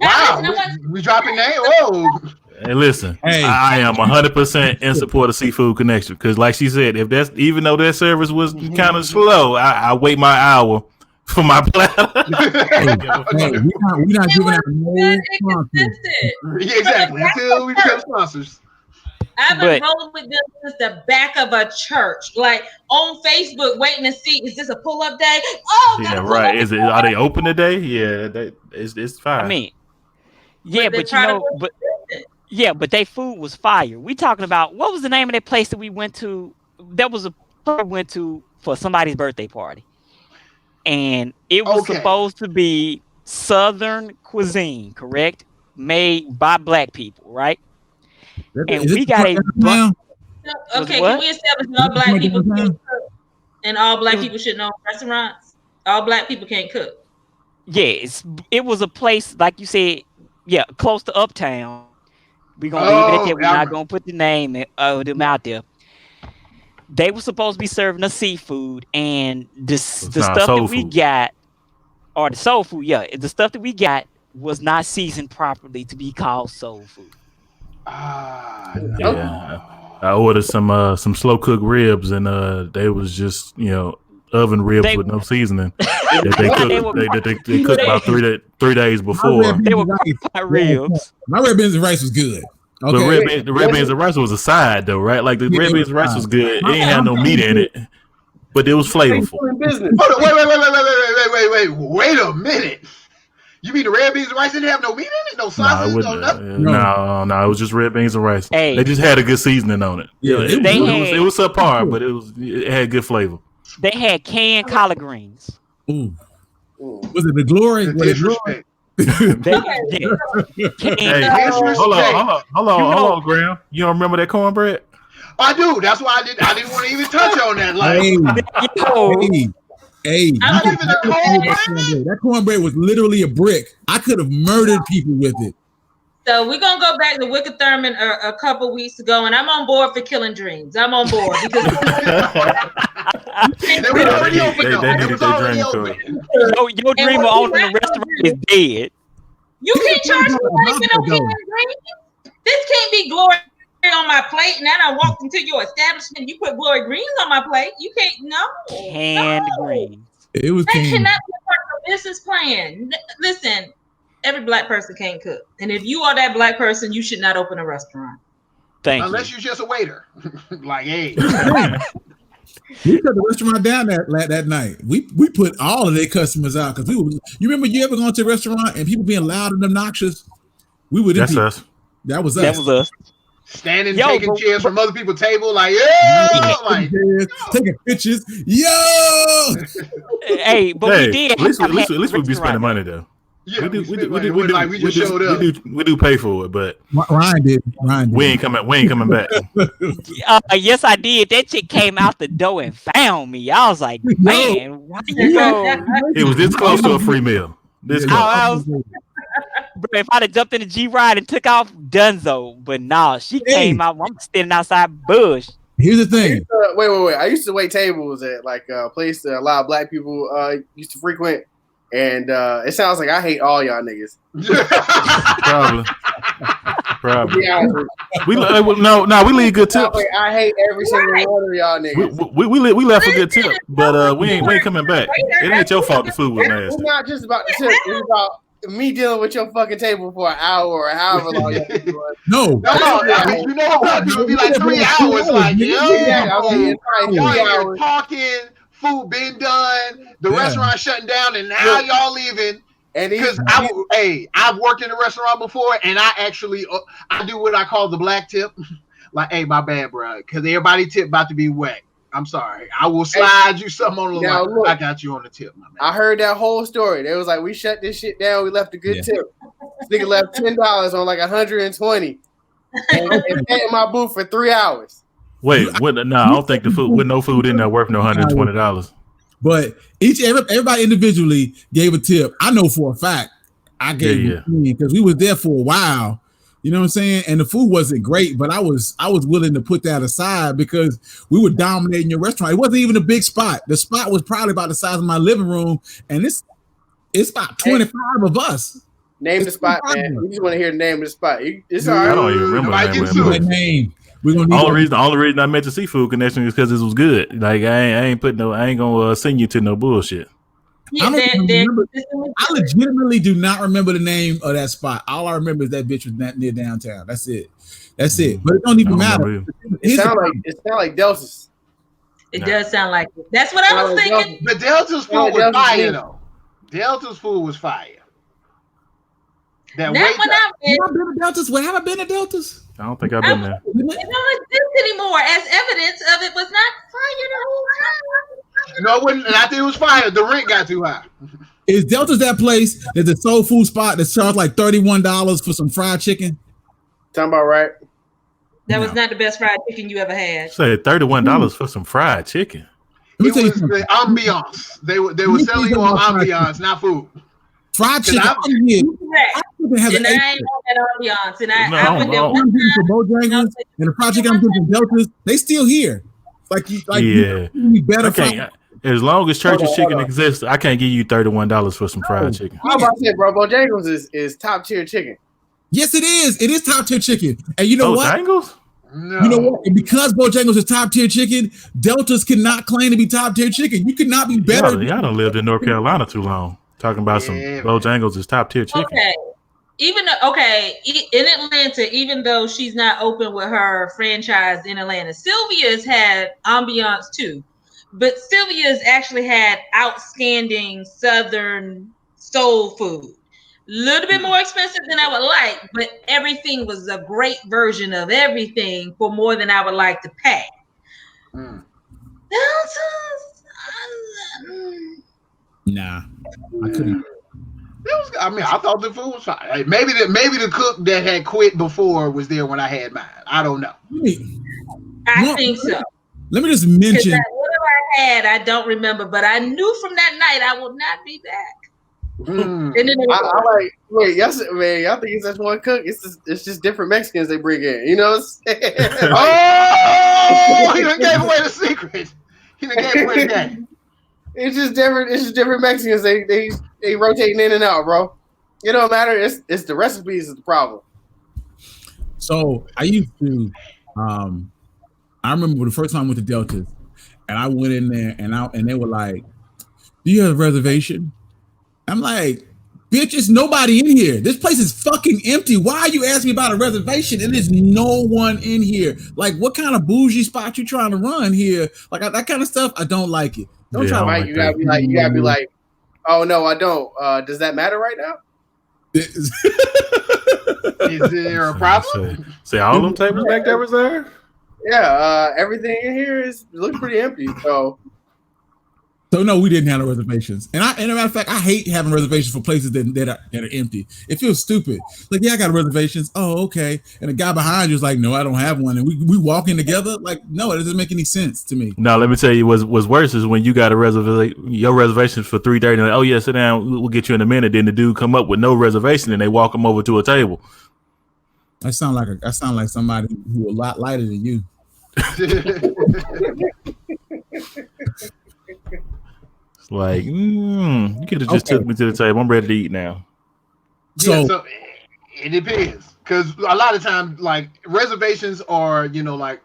Wow, we dropping name. Whoa. Hey, listen, I am 100% in support of Seafood Connection because, like she said, even though their service was kind of slow, I wait my hour for my platter. We're not giving out no sponsors. Yeah, exactly. Until we become sponsors. I've been rolling with them since the back of a church, like on Facebook, waiting to see is this a pull-up day? Oh, yeah, right. Are they open today? Yeah, it's fine. I mean, yeah, but their food was fire. We talking about what was the name of that place that we went to? That was a place we went to for somebody's birthday party, and it was supposed to be Southern cuisine, correct? Made by Black people, right? And we got okay, can we establish all Black people can't cook? And all Black people shouldn't own restaurants? All Black people can't cook. Yes, it was a place, like you said, close to Uptown. We're going to leave it at that. We're not going to put the name of them out there. They were supposed to be serving us seafood, and the stuff that we got, or the soul food, the stuff that we got was not seasoned properly to be called soul food. I ordered some slow cooked ribs, and they was just oven ribs with no seasoning. They cooked about 3 days before. They were ribs. My red beans and rice was good. Okay. The red beans and rice was a side though, right? Like the red beans and rice was good. It ain't had no meat in it, but it was flavorful. Wait a minute. You mean the red beans and rice didn't have no meat in it? No sausage? No nothing? No, it was just red beans and rice. Hey. They just had a good seasoning on it. Yeah, it was subpar, but it had good flavor. They had canned collard greens. Ooh. Was it the glory? Disrespect. Hold on, Graham. You don't remember that cornbread? I do. That's why I didn't want to even touch on that. That cornbread was literally a brick. I could have murdered people with it. So we're gonna go back to Wicked Thurman a couple weeks ago, and I'm on board for Killing Dreams. I'm on board because They were already open. They was already open. Your dream of owning a restaurant is dead. You can't charge me money for no Killing Dreams. This can't be glory on my plate, and then I walked into your establishment. You put glory greens on my plate. You can't. No. Canned greens. It was That canned. cannot be a part of a business plan. Listen. Every black person can't cook. And if you are that black person, you should not open a restaurant. Unless you're just a waiter. Like, hey. We shut the restaurant down that night. We put all of their customers out because you remember you ever gone to a restaurant and people being loud and obnoxious? That's us. That was us. That was us. Standing, taking chairs from other people's table, like, yeah, like taking pictures. Yo. Hey, but we did. At least we'd be spending money though. Yeah, we just showed up. We do pay for it, but Ryan did. We ain't coming back. Yes, I did. That chick came out the door and found me. I was like, man, why you go? It was this close to a free meal. This close. Bro, if I'd have jumped in the G ride and took off, Dunzo. But nah, she came out. I'm standing outside Bush. Here's the thing. Wait. I used to wait tables at like a place that a lot of black people used to frequent. And it sounds like I hate all y'all niggas. Probably. Yeah, We leave good tips. I hate every single one of y'all niggas. We left a good tip, but we ain't coming back. It ain't your fault the food was nasty. It's not just about the tip. It's about me dealing with your fucking table for an hour or however long. No. I mean, you know what? It would be like 3 hours. Like, y'all talking. Food been done, the restaurant shutting down, and now y'all leaving. And because I've worked in a restaurant before, and I actually I do what I call the black tip. Like, hey, my bad, bro, because everybody tip about to be wet. I'm sorry. I will slide you something on the line. I got you on the tip, my man. I heard that whole story. They was like, we shut this shit down. We left a good tip. This nigga left $10 on like 120, and stayed in my booth for 3 hours. Wait, what? No, I don't think the food with no food in there worth no $120. But everybody individually gave a tip. I know for a fact I gave because we was there for a while. You know what I'm saying? And the food wasn't great, but I was willing to put that aside because we were dominating your restaurant. It wasn't even a big spot. The spot was probably about the size of my living room, and it's about 25 of us. Name the spot, man. We just want to hear the name of the spot. It's all right. I don't even remember that name. Only reason I mentioned seafood connection is because it was good. Like I ain't gonna send you to no bullshit. Yeah, I legitimately do not remember the name of that spot. All I remember is that bitch was near downtown. That's it. But it don't even matter. It sound like Delta's. It does sound like it. That's what I was thinking. But Delta's food was fire though. Delta's food was fire. Not when I been to Delta's. Where have I been to Delta's? I don't think I've been there. It don't exist anymore as evidence of it was not fire the whole time. No, and I think it was fire. The rent got too high. Is Delta's that place that's a soul food spot that charged like $31 for some fried chicken? Talking about right? That was not the best fried chicken you ever had. Say $31 for some fried chicken. It was the ambiance. They were selling you on ambiance, not food. Fried chicken. And I ain't on that ambiance. And I went there one time. For Bojangles and the fried chicken I'm getting from Delta's, they still here. Better. As long as Church's Chicken exists, I can't give you $31 for some fried chicken. I'm about to say, bro, Bojangles is top tier chicken. Yes, it is. It is top tier chicken. And you know what? Bojangles? No. You know what? And because Bojangles is top tier chicken, Delta's cannot claim to be top tier chicken. You cannot be better. Y'all done lived in North Carolina too long. Talking about some Bojangles is top tier chicken. Okay. In Atlanta, even though she's not open with her franchise in Atlanta, Sylvia's had ambiance too. But Sylvia's actually had outstanding Southern soul food. A little bit more expensive than I would like, but everything was a great version of everything for more than I would like to pay. Nah, I couldn't. I thought the food was fine. Maybe the cook that had quit before was there when I had mine. I don't know. I think so. Let me just mention whatever I had, I don't remember, but I knew from that night I will not be back. And then I like. Wait, man, y'all think it's just one cook? It's just different Mexicans they bring in. You know what I'm saying? Oh, he done gave away the secret. He done gave away the game. It's just different. It's just different Mexicans. They rotating in and out, bro. It don't matter. It's the recipes is the problem. So I used to, I remember the first time I went to Delta's, and I went in there, and they were like, "Do you have a reservation?" I'm like, "Bitch, it's nobody in here. This place is fucking empty. Why are you asking me about a reservation? And there's no one in here. Like, what kind of bougie spot you trying to run here? Like that kind of stuff. I don't like it. Don't try to Mike, you gotta be like, oh no, I don't. Does that matter right now? Is there a problem? Say all them tables back there reserved? Yeah, everything in here looks pretty empty. So no, we didn't have no reservations. And as a matter of fact, I hate having reservations for places that are empty. It feels stupid. Like, yeah, I got reservations. Oh, okay. And the guy behind you is like, no, I don't have one. And we walk in together. Like, no, it doesn't make any sense to me. No, let me tell you what's worse is when you got your reservation for 3:30. Like, oh yeah, sit down. We'll get you in a minute. Then the dude come up with no reservation and they walk him over to a table. I sound like somebody who a lot lighter than you. It's like, you could have just took me to the table. I'm ready to eat now. So it depends, because a lot of times, like, reservations are, like,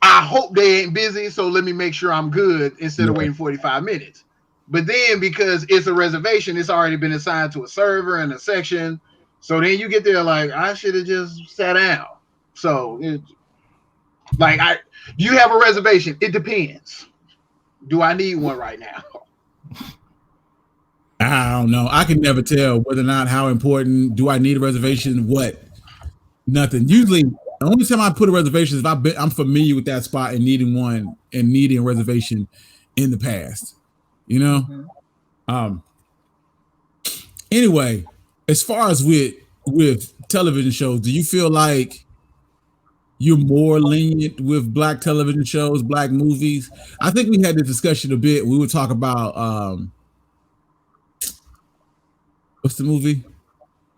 I hope they ain't busy, so let me make sure I'm good instead of waiting 45 minutes. But then because it's a reservation, it's already been assigned to a server and a section. So then you get there like, I should have just sat down. So do you have a reservation? It depends. Do I need one right now? I don't know. I can never tell whether or not how important. Do I need a reservation? What? Nothing. Usually, the only time I put a reservation is if I'm familiar with that spot and needing one and needing a reservation in the past. You know. Mm-hmm. Anyway, as far as with television shows, do you feel like you're more lenient with black television shows, black movies? I think we had this discussion a bit. We would talk about what's the movie?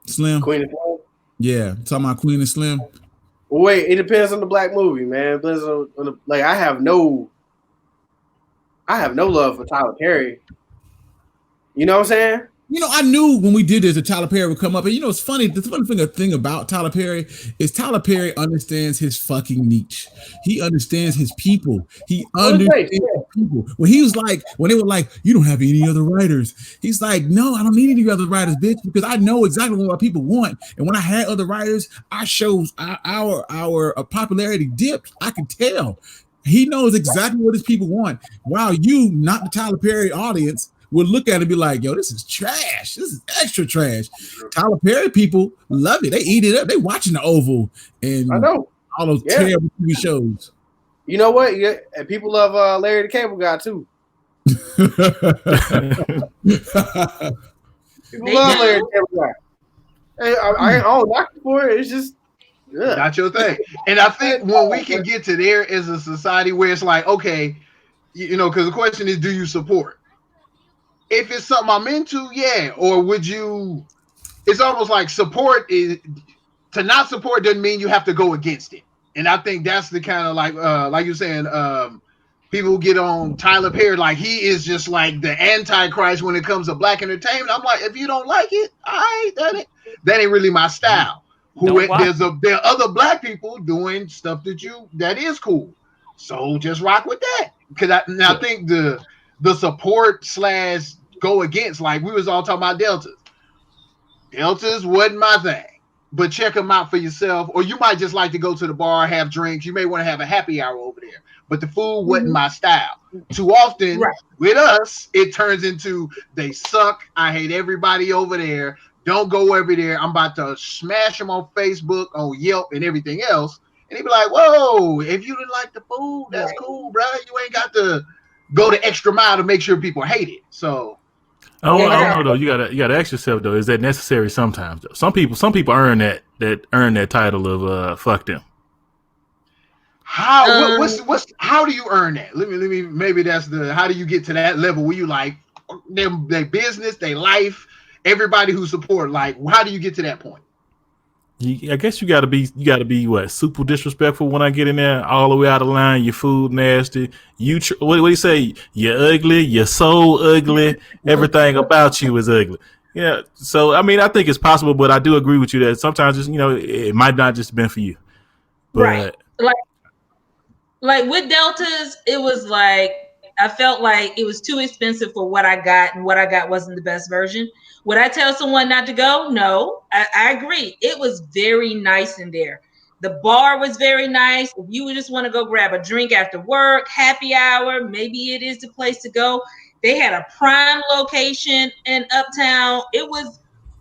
Slim? Queen and Slim? Yeah, talking about Queen and Slim. Wait, it depends on the black movie, man. It depends on like I have no love for Tyler Perry. You know what I'm saying? I knew when we did this that Tyler Perry would come up. And it's funny. The funny thing about Tyler Perry is Tyler Perry understands his fucking niche. He understands his people. He understands people. When they were like, you don't have any other writers. He's like, no, I don't need any other writers, bitch, because I know exactly what my people want. And when I had other writers, our shows, our popularity dipped. I could tell. He knows exactly what his people want. While you, not the Tyler Perry audience, would look at it and be like, yo, this is trash. This is extra trash. Tyler Perry people love it. They eat it up. They watching The Oval and I know all those terrible TV shows. You know what? Yeah, and people love Larry the Cable Guy too. People love Larry the Cable Guy. Hey, I don't knock you for it. It's just not your thing. And I think when we can get to there as a society where it's like, okay, because the question is, do you support? If it's something I'm into, yeah. Or would you? It's almost like support is to not support doesn't mean you have to go against it. And I think that's the kind of like you're saying, people get on Tyler Perry like he is just like the Antichrist when it comes to black entertainment. I'm like, if you don't like it, that ain't really my style. There are other black people doing stuff that is cool. So just rock with that. Because I think the support / go against, like we was all talking about Deltas. Deltas wasn't my thing, but check them out for yourself. Or you might just like to go to the bar, have drinks. You may want to have a happy hour over there, but the food wasn't my style. Too often with us, it turns into they suck. I hate everybody over there. Don't go over there. I'm about to smash them on Facebook, on Yelp, and everything else. And they be like, whoa, if you didn't like the food, that's cool, bro. You ain't got to go the extra mile to make sure people hate it. So I don't know though. You gotta ask yourself though, is that necessary sometimes though? Some people earn that title of fuck them. How how do you earn that? Let me maybe that's how do you get to that level where you like their business, their life, everybody who support? Like, how do you get to that point? I guess you gotta be what, super disrespectful when I get in there, all the way out of line. Your food nasty. What do you say? You're ugly. You're so ugly. Everything about you is ugly. Yeah. So I mean, I think it's possible, but I do agree with you that sometimes it's, it might not just been for you. But right. Like with Deltas, it was like I felt like it was too expensive for what I got, and what I got wasn't the best version. Would I tell someone not to go? No, I agree. It was very nice in there. The bar was very nice. If you would just want to go grab a drink after work, happy hour, maybe it is the place to go. They had a prime location in Uptown. It was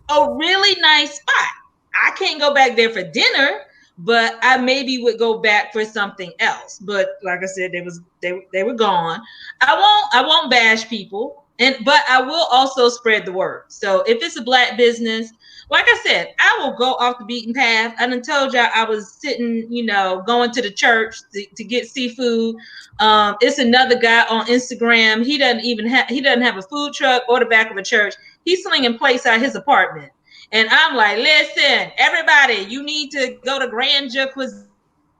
a really nice spot. I can't go back there for dinner, but I maybe would go back for something else. But like I said, they were gone. I won't bash people, but I will also spread the word. So if it's a Black business, like I said, I will go off the beaten path. I done told y'all I was sitting, going to the church to get seafood. It's another guy on Instagram. He doesn't have a food truck or the back of a church. He's slinging plates out his apartment. And I'm like, listen, everybody, you need to go to Grandeur Cuisine.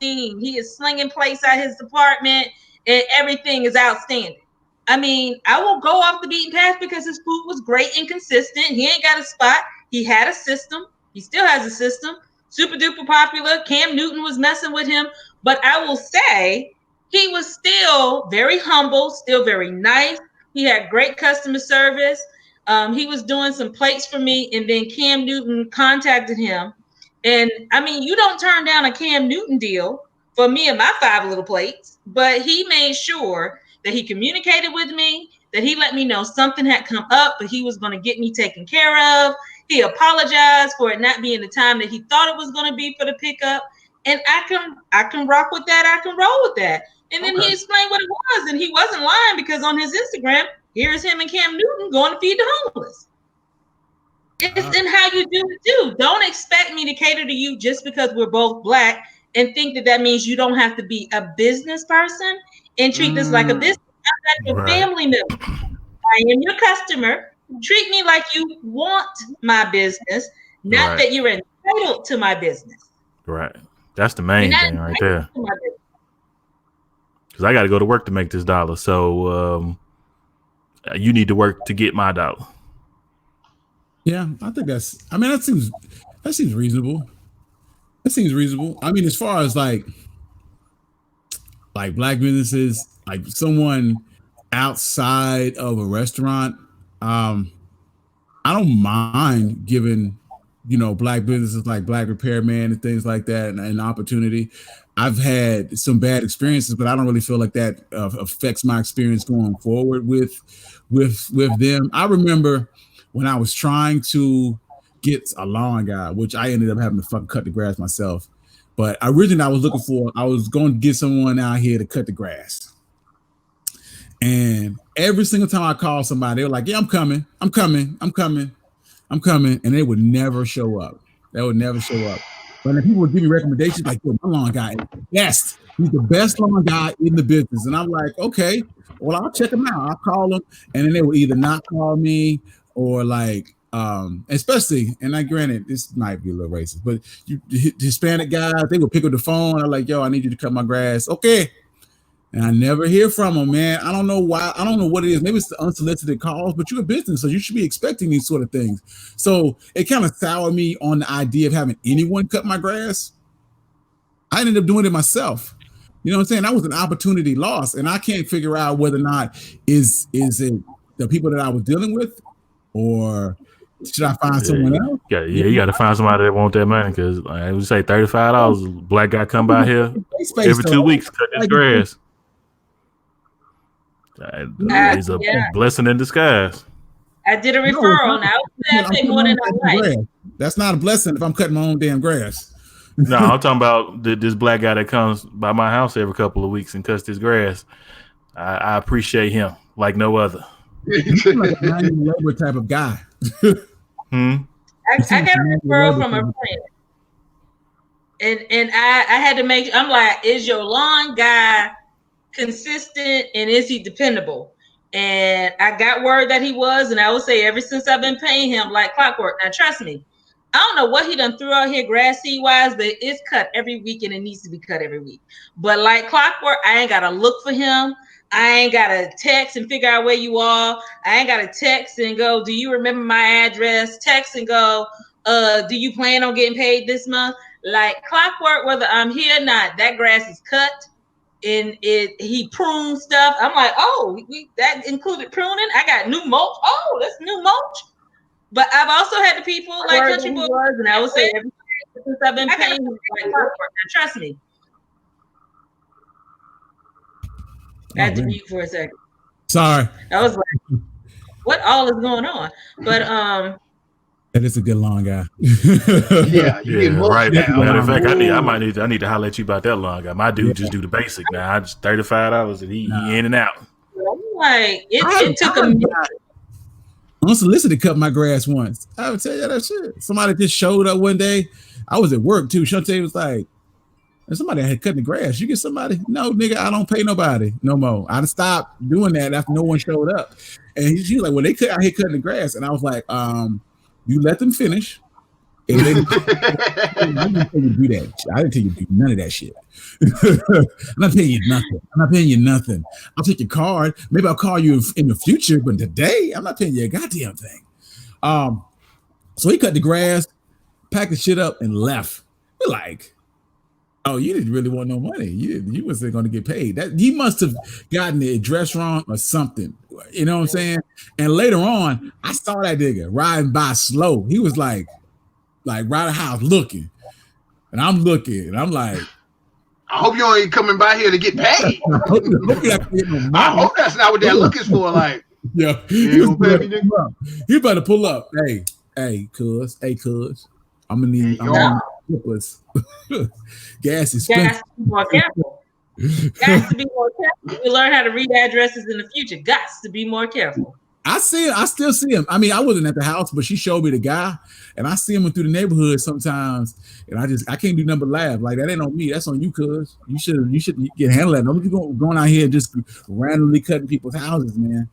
He is slinging plates out his apartment, and everything is outstanding. I mean, I will go off the beaten path because his food was great and consistent. He ain't got a spot. He had a system. He still has a system. Super duper popular. Cam Newton was messing with him. But I will say he was still very humble, still very nice. He had great customer service. He was doing some plates for me, and then Cam Newton contacted him. And I mean, you don't turn down a Cam Newton deal for me and my 5 little plates, but he made sure that he communicated with me, that he let me know something had come up, but he was going to get me taken care of. He apologized for it not being the time that he thought it was going to be for the pickup. And I can rock with that. I can roll with that. And then he explained what it was, and he wasn't lying, because on his Instagram, here's him and Cam Newton going to feed the homeless. It's in how you do it too. Don't expect me to cater to you just because we're both Black, and think that means you don't have to be a business person and treat this like a business. I'm not your family member. I am your customer. Treat me like you want my business, not that you're entitled to my business. Right. That's the main thing right there. Because I got to go to work to make this dollar. So you need to work to get my dollar. Yeah, I think that seems reasonable. That seems reasonable. I mean, as far as like Black businesses, like someone outside of a restaurant, I don't mind giving, Black businesses like Black Repairman and things like that an opportunity. I've had some bad experiences, but I don't really feel like that affects my experience going forward with them. I remember when I was trying to get a Lawnguy, which I ended up having to fucking cut the grass myself. But originally I was going to get someone out here to cut the grass. And every single time I called somebody, they were like, yeah, I'm coming. And they would never show up. They would never show up. But then people would give me recommendations like, yo, my Lawnguy is the best. He's the best Lawnguy in the business. And I'm like, okay, well, I'll check him out. I'll call him. And then they would either not call me, or like, especially, and I granted this might be a little racist, but Hispanic guys, they would pick up the phone. I'm like, yo, I need you to cut my grass. Okay. And I never hear from them, man. I don't know why. I don't know what it is. Maybe it's the unsolicited calls, but you're a business, so you should be expecting these sort of things. So it kind of soured me on the idea of having anyone cut my grass. I ended up doing it myself. You know what I'm saying? That was an opportunity lost, and I can't figure out whether or not is it the people that I was dealing with, or should I find someone else? You got to find somebody that want that money, because I would say $35. Black guy come by here every 2 weeks, cut his grass. It's a blessing in disguise. I did a referral. Now I pay more than I like. That's not a blessing if I'm cutting my own damn grass. No, I'm talking about this Black guy that comes by my house every couple of weeks and cuts his grass. I appreciate him like no other. He's like a manual labor type of guy. I got a referral from a friend, and I had to I'm like, is your lawn guy consistent and is he dependable? And I got word that he was, and I would say ever since I've been paying him like clockwork. Now, trust me, I don't know what he done threw out here grass seed wise, but it's cut every week and it needs to be cut every week. But like clockwork, I ain't got to look for him. I ain't got to text and figure out where you are. I ain't got to text and go, do you remember my address? Text and go, do you plan on getting paid this month? Like clockwork, whether I'm here or not, that grass is cut. And he pruned stuff. I'm like, oh, that included pruning. I got new mulch. Oh, that's new mulch. But I've also had the people like Country Boys, and I would say every since I've been paying like now, trust me. I had to mute for a second. Sorry. I was like, what all is going on? But that is a good lawn guy. Yeah, right. Matter of fact, I need to holler at you about that lawn guy. My dude just do the basic now. I just $35 and he in and out. Like it took a minute. Unsolicited cut my grass once. I would tell you that shit. Somebody just showed up one day. I was at work too. Shante was like, somebody had cut the grass. You get somebody? No, nigga, I don't pay nobody no more. I stopped doing that after no one showed up. And she was like, well, they out here cutting the grass. And I was like, you let them finish. And then, I didn't tell you to do that. I didn't tell you to do none of that shit. I'm not paying you nothing. I'll take your card. Maybe I'll call you in the future, but today I'm not paying you a goddamn thing. So he cut the grass, packed the shit up, and left. We're like, oh, you didn't really want no money. You wasn't going to get paid. That you must have gotten the address wrong or something. You know what I'm saying? And later on, I saw that nigga riding by slow. He was like right the house looking, and I'm looking, and I'm like, I hope you ain't coming by here to get paid. I hope that's not what they're looking for. Like, yeah, he better pull up. Hey, cuz, I'm gonna need flippers. Gas is expensive. Got to be more careful. Got to be more careful. You learn how to read addresses in the future. Got to be more careful. I still see him. I mean, I wasn't at the house, but she showed me the guy, and I see him through the neighborhood sometimes, and I can't do nothing but laugh. Like, that ain't on me. That's on you, cuz. You should get handled that. Don't be going out here just randomly cutting people's houses, man.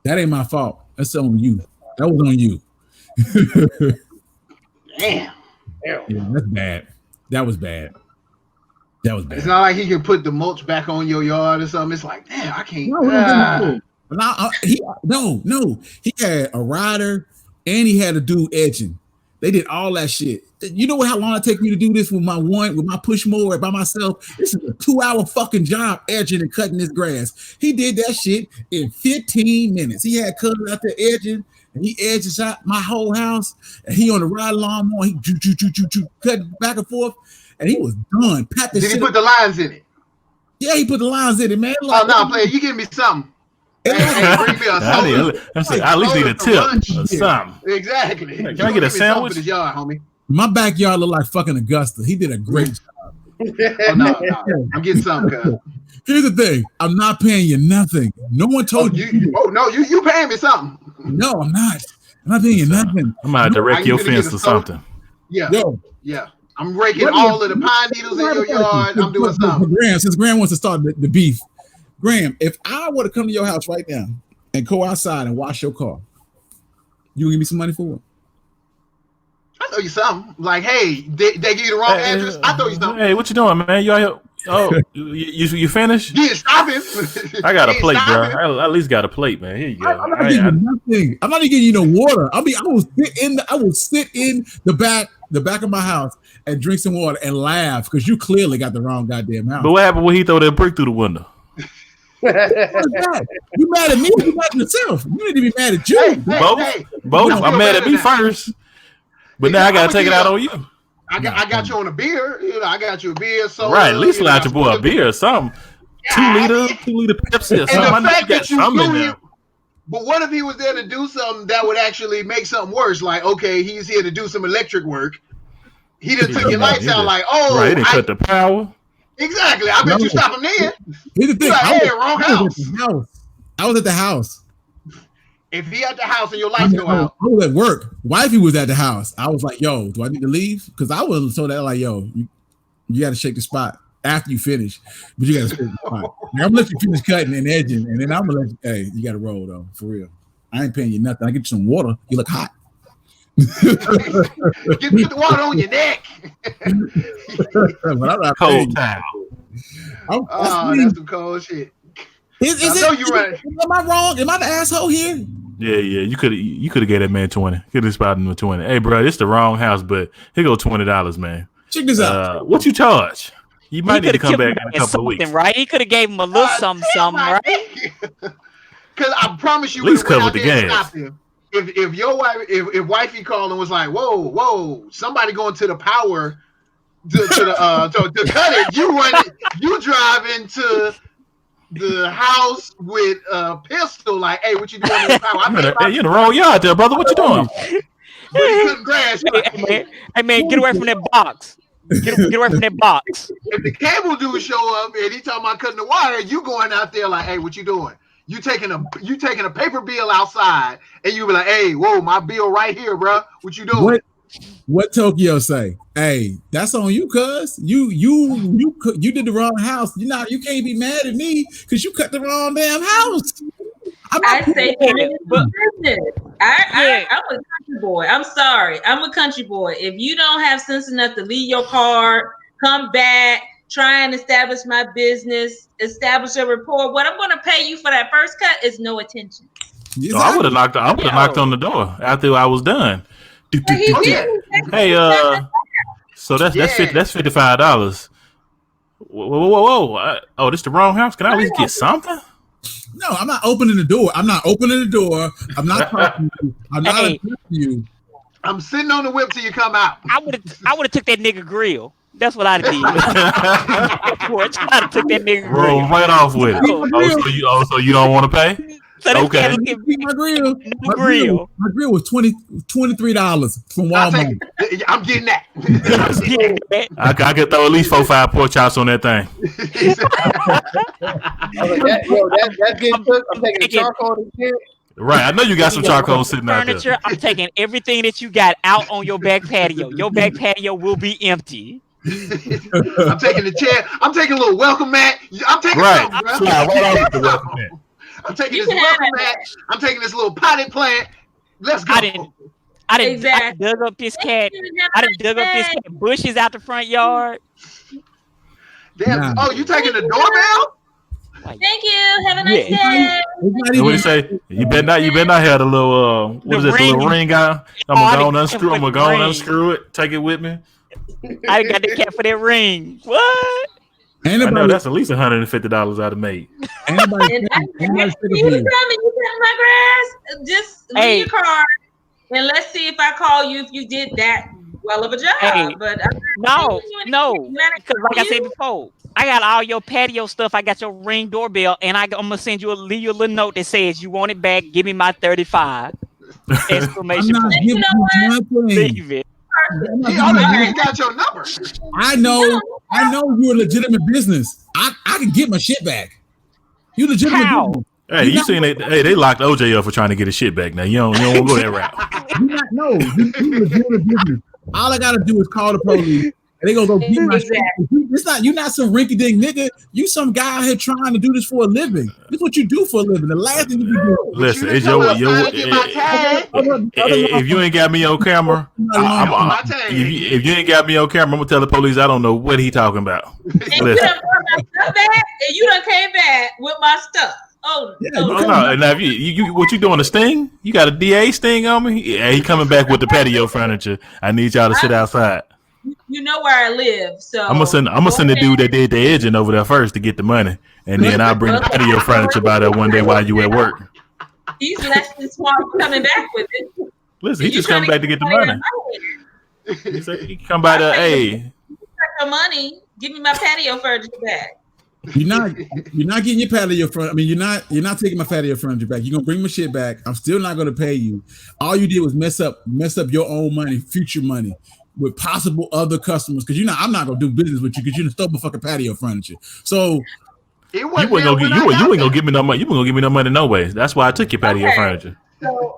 That ain't my fault. That's on you. That was on you. Damn. Yeah, that's bad. That was bad. It's not like he can put the mulch back on your yard or something. It's like, damn, I can't. No. He had a rider and he had a dude edging. They did all that shit. You know how long it take me to do this with my push mower by myself? This is a 2-hour fucking job edging and cutting this grass. He did that shit in 15 minutes. He had cut out there edging, and he edges out my whole house, and he on the ride lawnmower, he cutting back and forth, and he was done. Did he put the lines in it? Yeah, he put the lines in it, man. Like, oh no, player, you give me something. Hey, bring me a soda. I at least need a tip or something. Exactly. Can I get a sandwich? For this yard, homie. My backyard looked like fucking Augusta. He did a great job. Oh, no. I'm getting something, cuz. Here's the thing. I'm not paying you nothing. No one told you. You paying me something. No, I'm not. I'm not paying you nothing. I'm going to wreck your fence or something. Yeah. Yeah. I'm raking all of the pine needles in your yard. I'm doing something. Graham, since Graham wants to start the beef. Graham, if I were to come to your house right now and go outside and wash your car, you gonna give me some money for it? I throw you something. Like, hey, they give you the wrong address. I throw you something. Hey, what you doing, man? You out here? Oh, you finished? Yeah, stop him. I got a plate, bro. I at least got a plate, man. Here you go. I'm not giving you nothing. I'm not even giving you no water. I will sit in the back of my house and drink some water and laugh because you clearly got the wrong goddamn house. But what happened when he throw that brick through the window? You mad at me? You mad at yourself? You need to be mad at you. Both. I'm mad at me first, but now I gotta take it out on you. I got you on a beer. You know, I got you a beer. So right, at least let your boy a beer or something. 2 liter Pepsi or something. And the fact that you knew him, but what if he was there to do something that would actually make something worse? Like, okay, he's here to do some electric work. He just took your lights out. Like, oh, right, he didn't cut the power. Exactly. I bet you stop him there. Here's the thing. Like, hey, wrong house. I was at the house. If he at the house and your lights go out. I was at work. Wifey was at the house. I was like, yo, do I need to leave? Because I was told that, like, yo, you got to shake the spot. after you finish, but you gotta spend the time. I'm gonna let you finish cutting and edging, and then I'm gonna let you, hey, you gotta roll though, for real. I ain't paying you nothing. I get you some water. You look hot. Get the water on your neck. But I'm not Cold towel. That's some cold shit. Is I know you're right. Am I wrong? Am I the asshole here? Yeah. You could have gave that man 20. Could have spotted him with 20. Hey, bro, this the wrong house, but here go $20, man. Check this out. What you charge? You might need to come back in a couple of weeks, right? He could have gave him a little something, right? Because I promise you, at least cover the gas. If your wife, if wifey called and was like, whoa, somebody going to the power to cut it, you drive into the house with a pistol, like, hey, what you doing in the power? You're in the wrong yard there, brother. What you doing? But he couldn't grasp. Hey man, get away from that box. Get away from that box. If the cable dude show up and he talking about cutting the wire, you going out there like, hey, what you doing? You taking a paper bill outside, and you be like, hey, whoa, my bill right here, bro. What you doing? What Tokyo say? Hey, that's on you, cuz you did the wrong house. You can't be mad at me because you cut the wrong damn house. I say business. I'm a country boy. I'm sorry. I'm a country boy. If you don't have sense enough to leave your card, come back, try and establish my business, establish a rapport, what I'm going to pay you for that first cut is no attention. So I would have knocked on the door after I was done. Hey, so that's $55. Whoa! This the wrong house. Can I at least get something? No, I'm not opening the door. I'm not talking to you. I'm not addressing you. I'm sitting on the whip till you come out. I would have took that nigga grill. That's what I'd have did. I'd have took that nigga grill. Roll right off with it. So you don't want to pay? So okay. My grill was $23 from Walmart. I'm getting that. I could throw at least 4-5 pork chops on that thing. That's getting cooked. I'm taking the charcoal and shit. Right, I know you got some charcoal sitting out there. Furniture. I'm taking everything that you got out on your back patio. Your back patio will be empty. I'm taking the chair. I'm taking a little welcome mat. I'm taking right off the welcome mat. I'm taking this welcome mat. I'm taking this little potted plant. Let's go. I didn't dug up this cat. I didn't dug up this cat bushes out the front yard. Damn. Oh, you taking the doorbell? Thank you. Have a nice day. What do you say? You better not have the little what is it? The little ring on. I'm gonna go unscrew it. Take it with me. I got the cat for that ring. What? I know that's at least $150 I'd have made. You cut my grass. Just leave your card, and let's see if I call you if you did that well of a job. But no, because like I said before, I got all your patio stuff. I got your Ring doorbell, and I'm gonna leave you a little note that says you want it back. Give me my 35. Exclamation point. You know what? Leave it. He already got your number. I know you're a legitimate business. I can get my shit back. You legitimate business. Hey, you seen it? Hey, they locked OJ up for trying to get his shit back. Now you don't want to go that route. You legitimate business. All I gotta do is call the police. And they gonna go get my shit. You're not some rinky dink nigga. You some guy out here trying to do this for a living. This is what you do for a living. The last thing you do. Listen, it's if you ain't got me on camera, if you ain't got me on camera, I'm gonna tell the police I don't know what he talking about. And you done brought my stuff back, and you done came back with my stuff. Oh, yeah, no. Now, if you what you doing, a sting? You got a DA sting on me? Yeah, he coming back with the patio furniture. I need y'all to sit outside. You know where I live, so I'm gonna send the dude that did the edging over there first to get the money, and then I'll bring the patio furniture by there one day while you at work. He's less than smart coming back with it. Listen, he just coming back to get the money. He said he come by there. Hey, your money. Give me my patio furniture back. You're not getting your patio furniture. I mean, you're not taking my patio furniture back. You're gonna bring my shit back. I'm still not gonna pay you. All you did was mess up your own money, future money, with possible other customers. Because I'm not gonna do business with you because you done stole my fucking patio furniture. So you ain't gonna give me no money. You weren't gonna give me no money no way. That's why I took your patio furniture. So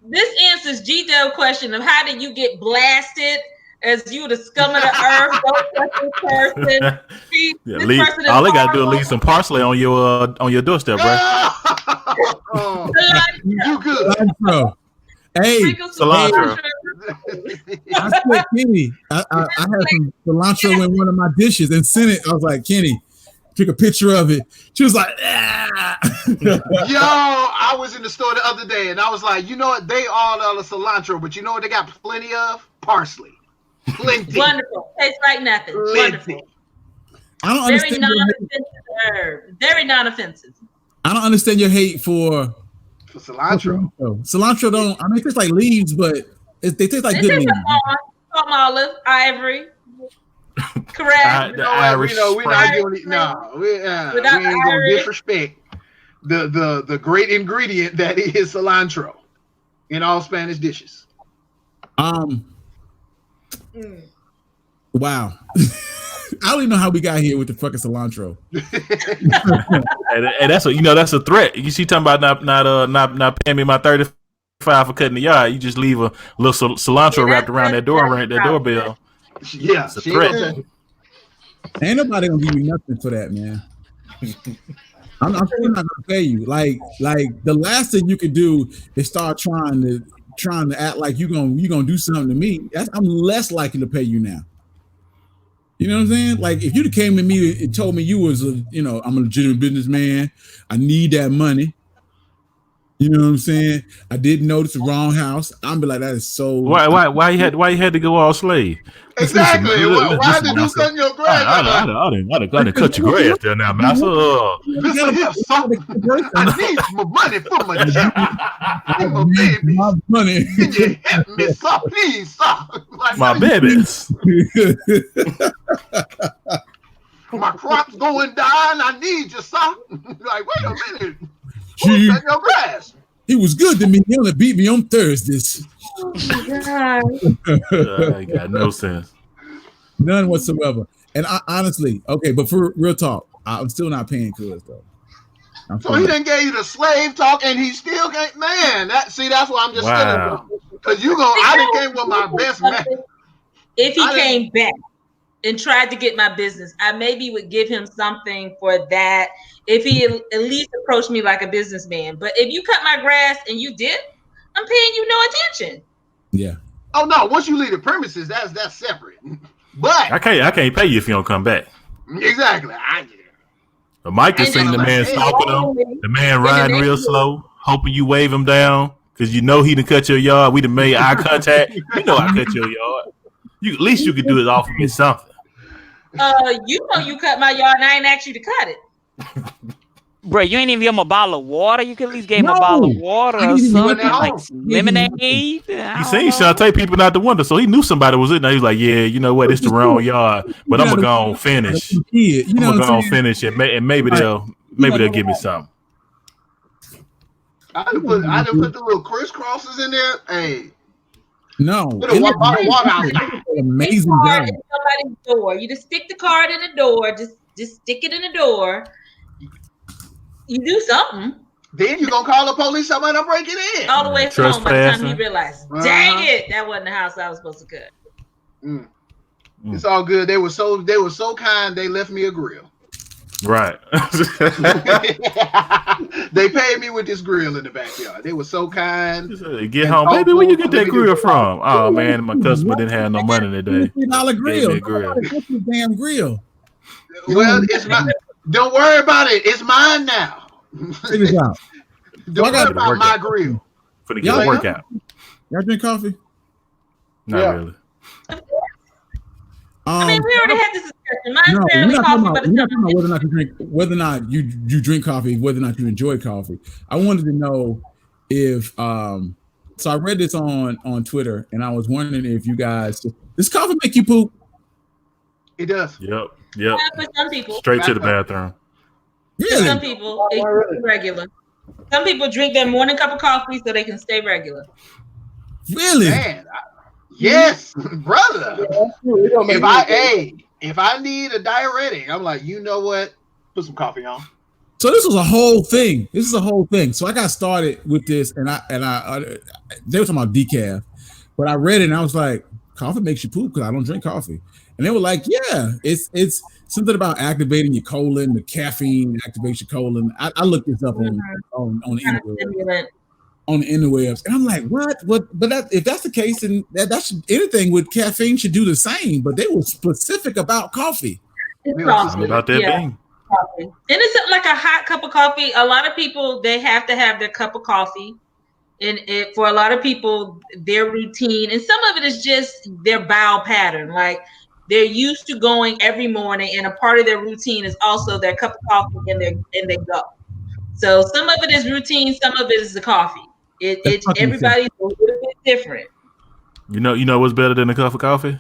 this answers G-Dub question of how did you get blasted as you the scum of the earth. Don't trust this person. All they gotta do is leave some parsley on your doorstep, bro. You good? Hey, cilantro. I said, Kenny, I had some cilantro in one of my dishes and sent it. I was like, Kenny, took a picture of it. She was like, ah. Yo, I was in the store the other day and I was like, you know what? They all out of cilantro, but you know what they got plenty of? Parsley. Plenty. Wonderful. Tastes like nothing. Plenty. Wonderful. I don't Very understand. non-offensive herb. Very non-offensive. I don't understand your hate for cilantro. Cilantro don't. I mean, it tastes like leaves, but they taste like good leaves. Palm olive, ivory. Correct. Irish. We're not doing it. No, we ain't gonna disrespect the great ingredient that is cilantro in all Spanish dishes. Wow. I don't even know how we got here with the fucking cilantro. And that's that's a threat. You see, talking about not paying me my $35 for cutting the yard. You just leave a little cilantro wrapped around that doorbell. Yeah, it's a threat. Ain't nobody gonna give you nothing for that, man. I'm still not gonna pay you. Like the last thing you could do is start trying to act like you gonna do something to me. I'm less likely to pay you now. You know what I'm saying? Like if you came to me and told me you was I'm a legitimate businessman, I need that money. You know what I'm saying? I didn't notice the wrong house. I'm be like, that is so. Why you had to go all slave? Exactly. Why did you cut your grass? I didn't cut your grass there now, master. Listen here, son. I need my money for my child. My baby. My money. Can you help me, son? Please, son. My babies. My crop's going down. I need you, son. Like, wait a minute. Who's cutting your grass? He was good to me. He only beat me on Thursdays. Oh my God. It got no sense. None whatsoever. And I honestly, okay, but for real talk, I'm still not paying Cuz though. So he didn't give you the slave talk, and he still can't. Man, that's why I'm just wow. Because I didn't came with my best man. If he came back and tried to get my business, I maybe would give him something for that. If he at least approached me like a businessman. But if you cut my grass and you dip, I'm paying you no attention. Yeah. Oh no! Once you leave the premises, that's separate. But I can't pay you if you don't come back. Exactly. But Mike has seen the man stalking him, the man riding real slow, hoping you wave him down because he done cut your yard. We done made eye contact. You know I cut your yard. At least you could do it off of me something. You cut my yard and I ain't asked you to cut it. Bro, you ain't even give him a bottle of water. You could at least give him a bottle of water or something, like some lemonade. He seen Shantae peeping out the window, so he knew somebody was in there. He was like, yeah, you know what? It's the wrong yard, but I'm going to go on finish. I'm going to go on finish, and maybe they'll give me something. I done put the little crisscrosses in there. Hey. No. Put a bottle of water outside. Amazing card in somebody's door. You just stick the card in the door. Just stick it in the door. You do something. Then you're going to call the police. Somebody to break it in. All the way from home by the time you realize, dang it, that wasn't the house I was supposed to cut. It's all good. They were so kind. They left me a grill. Right. They paid me with this grill in the backyard. They were so kind. Get home, baby. Where you get that grill from? Oh man, my customer didn't have no money today. $50 grill. Damn grill. Well, it's my. Don't worry about it. It's mine now. Check this out. Don't worry about my grill. For the get a workout. Y'all drink coffee? Not really. I mean, we already had this discussion. Mine's barely coffee, but it's not about whether or not you drink coffee, whether or not you enjoy coffee. I wanted to know if so I read this on Twitter, and I was wondering if you guys, does coffee make you poop? It does. Yep. For some people, straight to the bathroom. Really? Some people, it's regular. Some people drink their morning cup of coffee so they can stay regular. Really? Man, yes, brother. If I need a diuretic, I'm like, you know what? Put some coffee on. So this was a whole thing. So I got started with this, and I they were talking about decaf, but I read it and I was like, coffee makes you poop because I don't drink coffee. And they were like, yeah, it's something about activating your colon, the caffeine activates your colon. I looked this up on the interwebs, and I'm like, what? But if that's the case, then that should, anything with caffeine should do the same. But they were specific about coffee. About that bean. Coffee. And it's like a hot cup of coffee. A lot of people, they have to have their cup of coffee. And for a lot of people, their routine, and some of it is just their bowel pattern. Like they're used to going every morning, and a part of their routine is also their cup of coffee and they go. So some of it is routine, some of it is the coffee. It's everybody's a little bit different. You know what's better than a cup of coffee?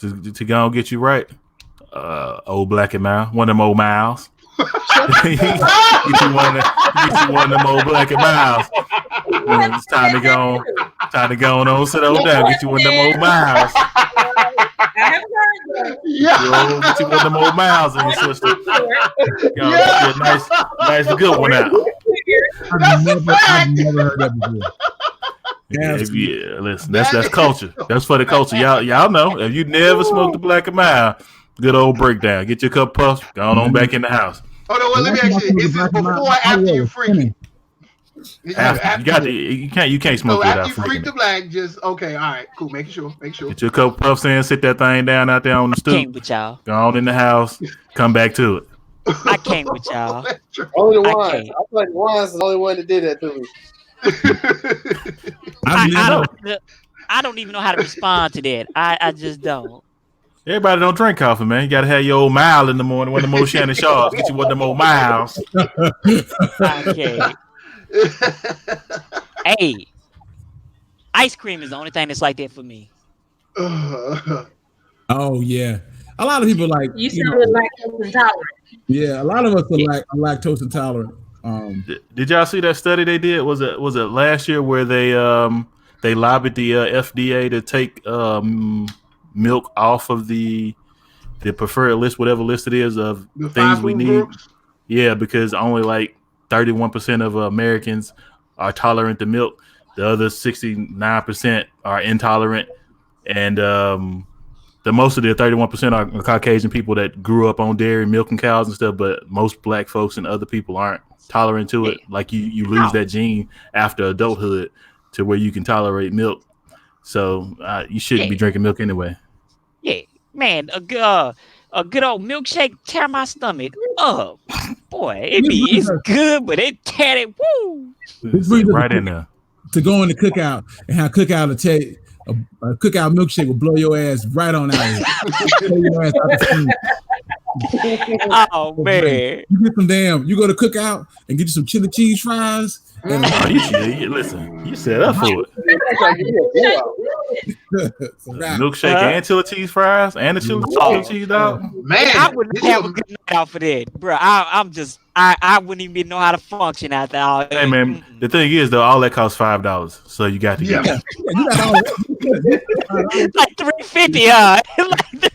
To go and get you right? Old Black and Mild, one of them old miles. Get you one of them old Black and Miles. It's time to go on, sit on down. Get you one of them old miles. I haven't heard that. Get you one of them old miles in your system. Get a nice good one out. I've never heard that before. Yeah, listen, that's culture. That's for the culture. Y'all know. If you never smoked the Black and Mild, good old breakdown. Get your cup puffs. Go on back in the house. Oh no, well, let me ask you: is this before or after you freak it? You can't smoke so without after you freak the black, just okay, all right, cool. Make sure. Get your cup puffs in, sit that thing down out there on the stoop. I can't with y'all. Go on in the house, come back to it. I can't with y'all. Only the wines. I feel like wines is the only one that did that to me. I don't even know how to respond to that. I just don't. Everybody don't drink coffee, man. You gotta have your old mile in the morning. One of them old Shannon Sharps. Get you one of them old miles. Okay. Hey, ice cream is the only thing that's like that for me. Oh yeah, a lot of people like you said lactose intolerant. Yeah, a lot of us are lactose intolerant. Did y'all see that study they did? Was it last year where they lobbied the FDA to take milk off of the preferred list, whatever list it is of the things we need? Groups? Yeah, because only like 31% of Americans are tolerant to milk. The other 69% are intolerant, and the most of the 31% are Caucasian people that grew up on dairy, milk, and cows and stuff. But most Black folks and other people aren't tolerant to it. Like you lose that gene after adulthood to where you can tolerate milk. So you shouldn't be drinking milk anyway. Yeah, man, a good old milkshake tear my stomach up. Boy, it's good, but it tear it. Woo! Right in there. To go in the cookout and have cookout to take a cookout milkshake will blow your ass right on out of here. Oh man! You go to cookout and get you some chili cheese fries. And Listen, you set up for it. Milkshake and chili cheese fries and the chili cheese dog. Man, I wouldn't have a good night out for that, bro. I wouldn't even know how to function after all. Hey man, the thing is though, all that costs $5, so you got to get it. Like $3.50,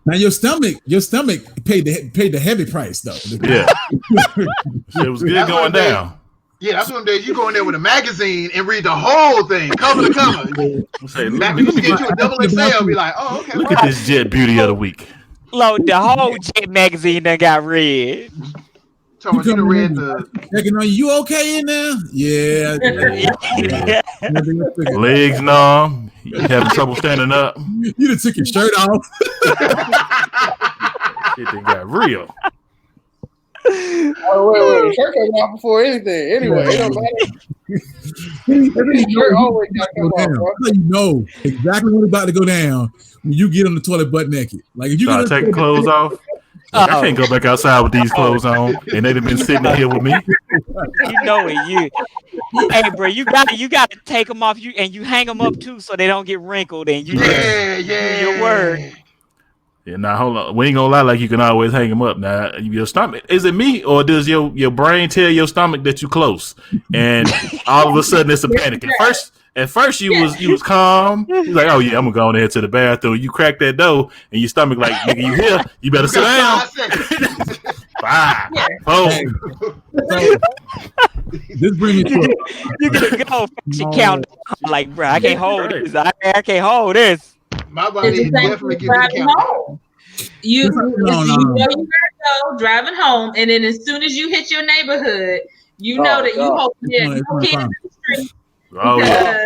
Now your stomach paid the heavy price though. Yeah, it was good going down. Yeah, that's one day you go in there with a magazine and read the whole thing, cover to cover. Say, let me get you a double XL. Be like, oh, okay. Look at this Jet Beauty of the Week. Look, the whole Jet magazine done got read. So you done read the. Checking on you okay in there? Yeah. Legs numb. You having trouble standing up? You done took your shirt off. Shit done got real. Oh, wait. Shirt came off before anything. Anyway, it don't matter. Shirt always got to come off, bro. You know exactly what's about to go down when you get on the toilet butt naked. Like if you start taking clothes off. Like, I can't go back outside with these clothes on, and they've been sitting here with me. You know it, Hey, bro, you got to take them off. You hang them up too, so they don't get wrinkled. And you do your word. Yeah, now hold on. We ain't gonna lie, like you can always hang them up. Now your stomach, is it me or does your brain tell your stomach that you close, and all of a sudden it's a panic? At first you was calm. You're like, oh yeah, I'm gonna go in there to the bathroom. You crack that door and your stomach like, nigga, you here? You better sit down. 5, 4. This brings me to You get a good old fashioned countdown. Like, bro, I can't hold this. I can't hold this. My It's body the is same definitely thing giving the driving countdown. home. You know you gotta go driving home, and then as soon as you hit your neighborhood, you know that you hope there's no kids in the street because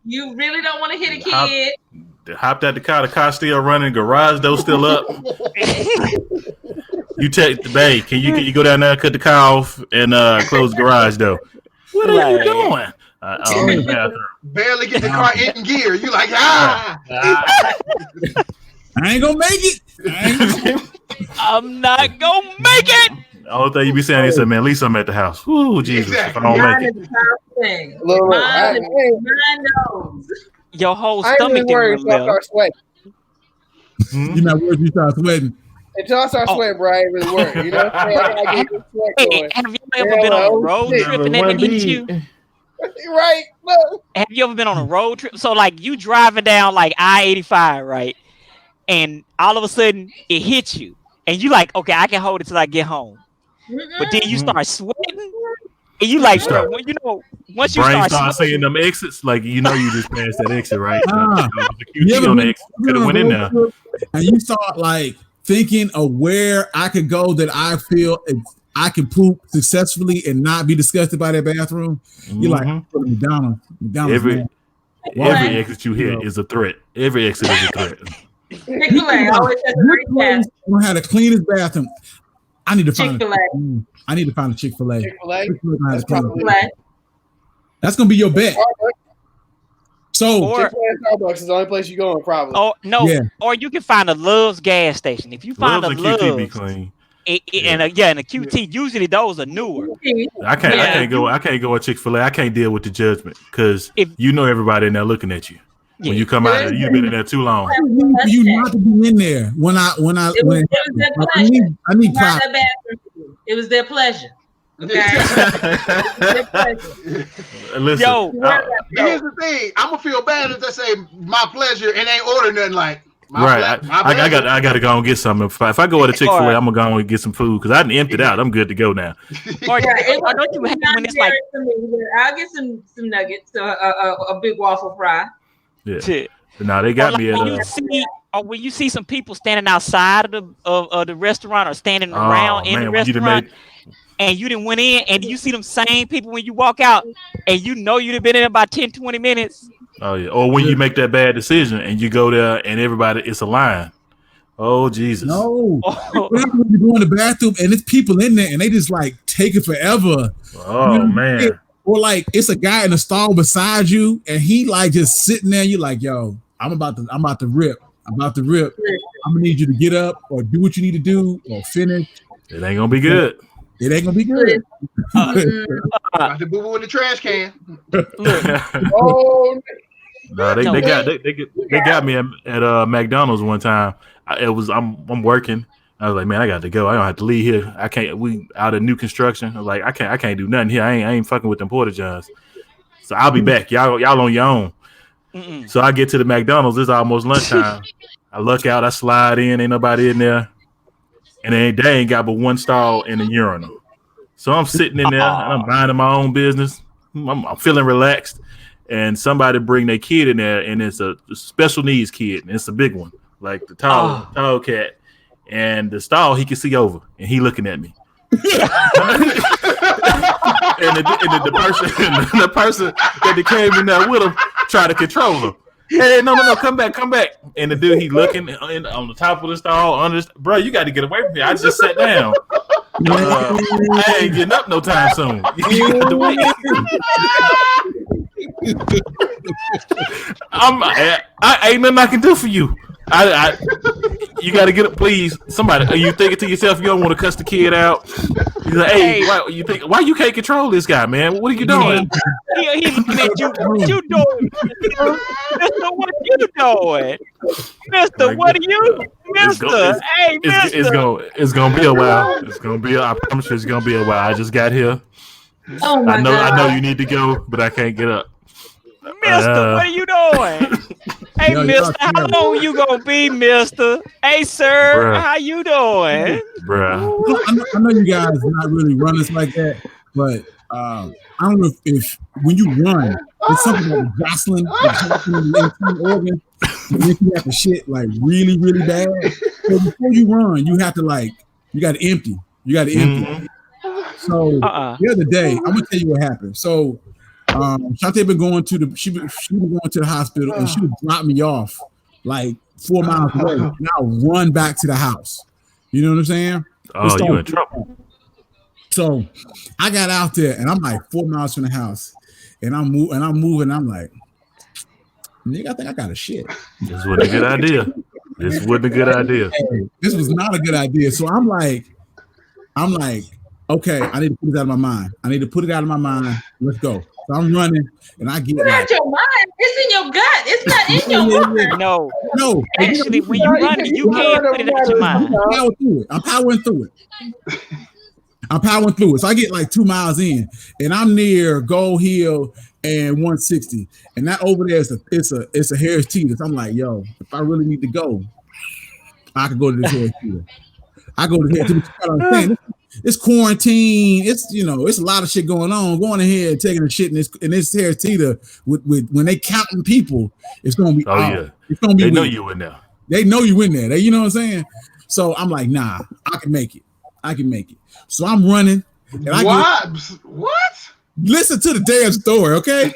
you really don't want to hit a kid. Hopped out the car still running, garage door still up. You take the bay. Can you go down there, cut the car off, and close the garage door? What are you doing? I'm in the bathroom. Barely get the car in gear. You like I ain't gonna make it. I'm not gonna make it. The only thing you be saying is, man, at least I'm at the house. Ooh, Jesus, Exactly. if I don't Mine make is it. the thing. Look, Mine knows. Your whole I ain't stomach really worried didn't until I start sweating. You're not worried you start sweating. Until I start sweating, bro, I ain't really worried. You know what I'm saying? I gotta get this sweat going. Have you ever been on a road trip and that hit you? Right? Look. Have you ever been on a road trip? So like you driving down like I-85, right? And all of a sudden it hits you, and you like, okay, I can hold it till I get home. But then you start sweating, and you like, bro, when, you know, once you Brain start saying them exits, like you just passed that exit, right? The You QT ever on the been- exit could have went in there. And you start like thinking of where I could go that I feel I can poop successfully and not be disgusted by that bathroom. You're like, McDonald's. Every man. exit you hit is a threat. Every exit is a threat. Chick-fil-A always has a great test. I don't have the cleanest bathroom. I need to find Chick-fil-A. I need to find a Chick-fil-A. Chick-fil-A? That's, Chick-fil-A. that's gonna be your bet. So Or Chick-fil-A and Starbucks is the only place you're going, probably. oh no, Yeah. or you can find a Love's gas station. If you find Love's a and QT be Love's, clean. and a QT, usually those are newer. I can't go at Chick-fil-A. I can't deal with the judgment because you know everybody in there looking at you. When you come out there, you've been in there too long. I need for you not to be in there when I It was their pleasure. I need Not pride. their bathroom. It was their pleasure. Okay. Their pleasure. Listen, Yo, Here's the thing. I'm gonna feel bad if they say my pleasure and ain't order nothing like my right. I got to go and get something. If I go to Chick-fil-A, I'm gonna go and get some food because I didn't empty it out. I'm good to go now. or Yeah, it or don't you was hate not when it's like for me, but I'll get some nuggets, a big waffle fry. Yeah. shit. No, they got me at when you see some people standing outside of the restaurant or standing around in the restaurant, and you didn't went in, and you see them same people when you walk out, and you know you've been in about 10, 20 minutes. Oh yeah. Or when you make that bad decision and you go there and everybody it's a line. Oh Jesus. No. Oh. When you go in the bathroom and it's people in there and they just like take it forever. Oh man. Or like it's a guy in the stall beside you and he like just sitting there. You like, yo, I'm about to rip. I'm gonna need you to get up or do what you need to do or finish. It ain't gonna be good. It ain't gonna be good. Got the boo-boo in the trash can. Oh, No, they got me at McDonald's one time. I'm working. I was like, man, I got to go. I don't have to leave here. I can't. We out of new construction. I was like, I can't do nothing here. I ain't fucking with them porta johns. So I'll be back. Y'all on your own. Mm-mm. So I get to the McDonald's. It's almost lunchtime. I look out. I slide in. Ain't nobody in there. And they ain't got but one stall in the urinal. So I'm sitting in there and I'm minding my own business. I'm feeling relaxed. And somebody bring their kid in there, and it's a special needs kid, and it's a big one, like the tall cat. And the stall he can see over, and he looking at me. and the person that came in there with him tried to control him. Hey, no, come back. And the dude, he looking on the top of the stall, bro, you got to get away from here. I just sat down. I ain't getting up no time soon. You got to wait. I ain't nothing I can do for you. You got to get up, please. Somebody, are you thinking to yourself you don't want to cuss the kid out? You're like, hey, why you can't control this guy, man? What are you doing? He's looking at you. What you doing, Mister? What you doing, Mister? What are you, Mister? Hey, Mister. It's gonna be a while. I promise you, it's gonna be a while. I just got here. Oh my God. I know you need to go, but I can't get up. Mister, what are you doing? Hey, Mister, how long you gonna be, Mister? Hey, sir, Bruh. how you doing? Bruh. I know you guys are not really runners like that, but I don't know if when you run, it's something like the internal organ to make you have to shit like really, really bad. So before you run, you have to you got to empty. You got to empty. So the other day, I'm gonna tell you what happened. So Shantae been going to she been going to the hospital, and she would drop me off like 4 miles away, and I'll run back to the house. You know what I'm saying? Oh, you in trouble. So I got out there, and I'm like 4 miles from the house, and I'm moving. I'm like, nigga, I think I got a shit. This wasn't a good idea. This wasn't a good idea. This was not a good idea. So I'm like, okay, I need to put it out of my mind. Let's go. So I'm running, and I get it's not your mind. It's in your gut. It's not in your mind. No. Actually, when you run, you can't put it out your mind. I'm powering through it. So I get like 2 miles in, and I'm near Gold Hill and 160, and that over there it's a Harris Teeter. So I'm like, yo, if I really need to go, I could go to this Harris Teeter. I go to the Harris Teeter. It's quarantine. It's it's a lot of shit going on. Going ahead and taking a shit in this Harris Teeter with when they counting people, it's gonna be. Yeah, it's gonna be. They know you in there. They know you in there. You know what I'm saying? So I'm like, nah, I can make it. So I'm running. And What? Listen to the damn story, okay?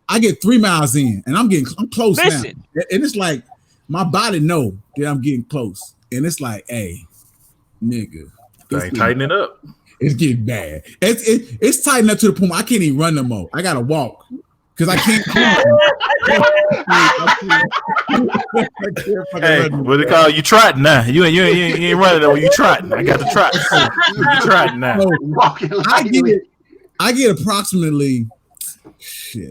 I get 3 miles in, and I'm close now. And it's like my body know that I'm getting close, and it's like, hey, nigga. Tighten it up. It's getting bad. It's tightened up to the point where I can't even run no more. I gotta walk because I can't. Hey, what they call you trotting now? You ain't running though. You trotting. I got the trot. You trotting now. So I get approximately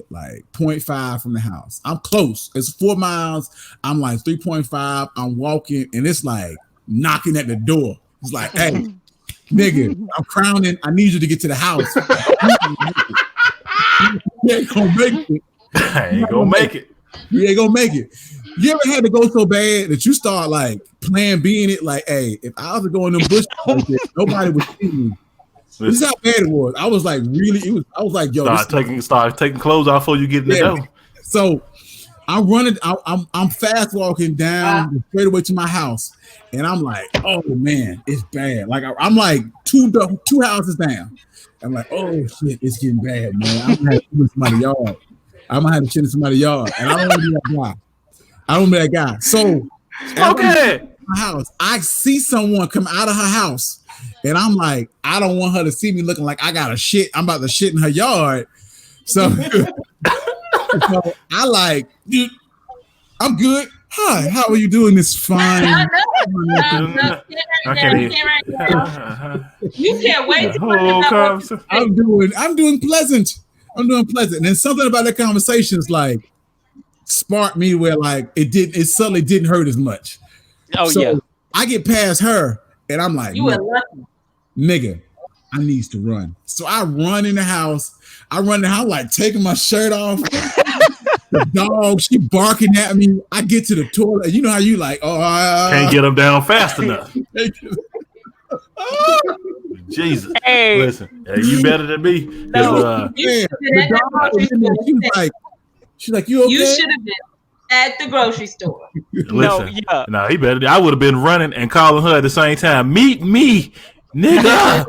like 0.5 from the house. I'm close. It's 4 miles. I'm like 3.5. I'm walking, and it's like knocking at the door. It's like, hey. Nigga, I'm crowning. I need you to get to the house. You ain't gonna make it. I ain't gonna make it. You ain't gonna make it. You ever had to go so bad that you start like plan B in it? Like, hey, if I was to go in them bushes like this, nobody would see me. This is how bad it was. I was like, really? I was like, yo, start taking clothes off before you get in the door. So I'm running. I'm fast walking down straight away to my house. And I'm like, oh man, it's bad. Like I'm like two houses down. I'm like, oh shit, it's getting bad, man. I'm gonna have to shit in somebody's yard. And I don't want to be that guy. So my house, I see someone come out of her house, and I'm like, I don't want her to see me looking like I got a shit. I'm about to shit in her yard. So, so I like, dude, I'm good. Hi, how are you doing? This fine. You can't wait to I'm doing pleasant. And then something about that conversation is like sparked me where like it suddenly didn't hurt as much. So I get past her and I'm like, nigga, I needs to run. So I run in the house. Like taking my shirt off. The dog, she barking at me. I get to the toilet. You know how you like, can't get them down fast enough. Jesus. Hey. Listen, you better than me. She's like, you okay? You should have been at the grocery store. Listen, no, he better. I would have been running and calling her at the same time. Meet me, nigga.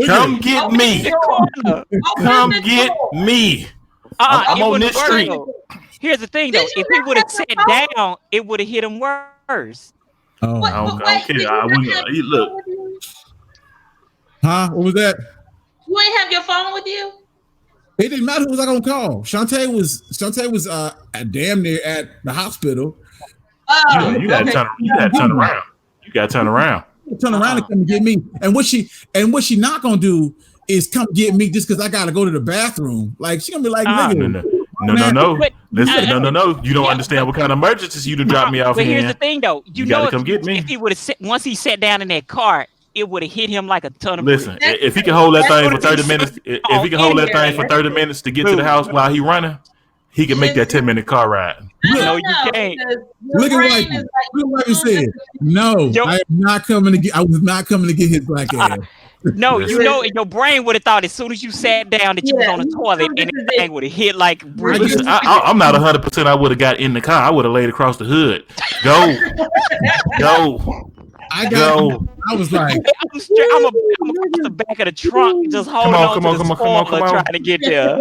Come get me. Come get me. I'm on this street. Here's the thing, though. If he would have sat down, it would have hit him worse. Oh, I don't care. I wouldn't. Look. Huh? What was that? You ain't have your phone with you? It didn't matter who was I gonna call. Shantae was damn near at the hospital. Oh, you gotta turn around. You gotta turn around. Turn around and come and get me. And what she not gonna do is come get me just because I gotta go to the bathroom. Like she gonna be like, nigga. No. Listen, no. You don't understand what kind of emergencies you to drop me off. But here's the thing, though. You know, come get me. If he would have once he sat down in that car, it would have hit him like a ton of. Listen, if he can hold that thing for 30 minutes, if he can hold that thing for 30 minutes to get to the house while he running, He can make that 10-minute car ride. No, you can't. Look at what you said. No, I am not coming to get. I was not coming to get his black ass. No, you know, your brain would have thought as soon as you sat down that you was on the toilet and everything would have hit like. Listen, I'm not 100%. I would have got in the car. I would have laid across the hood. Go. I was like, I'm across the back of the trunk, just holding on to the spoiler, trying to get there.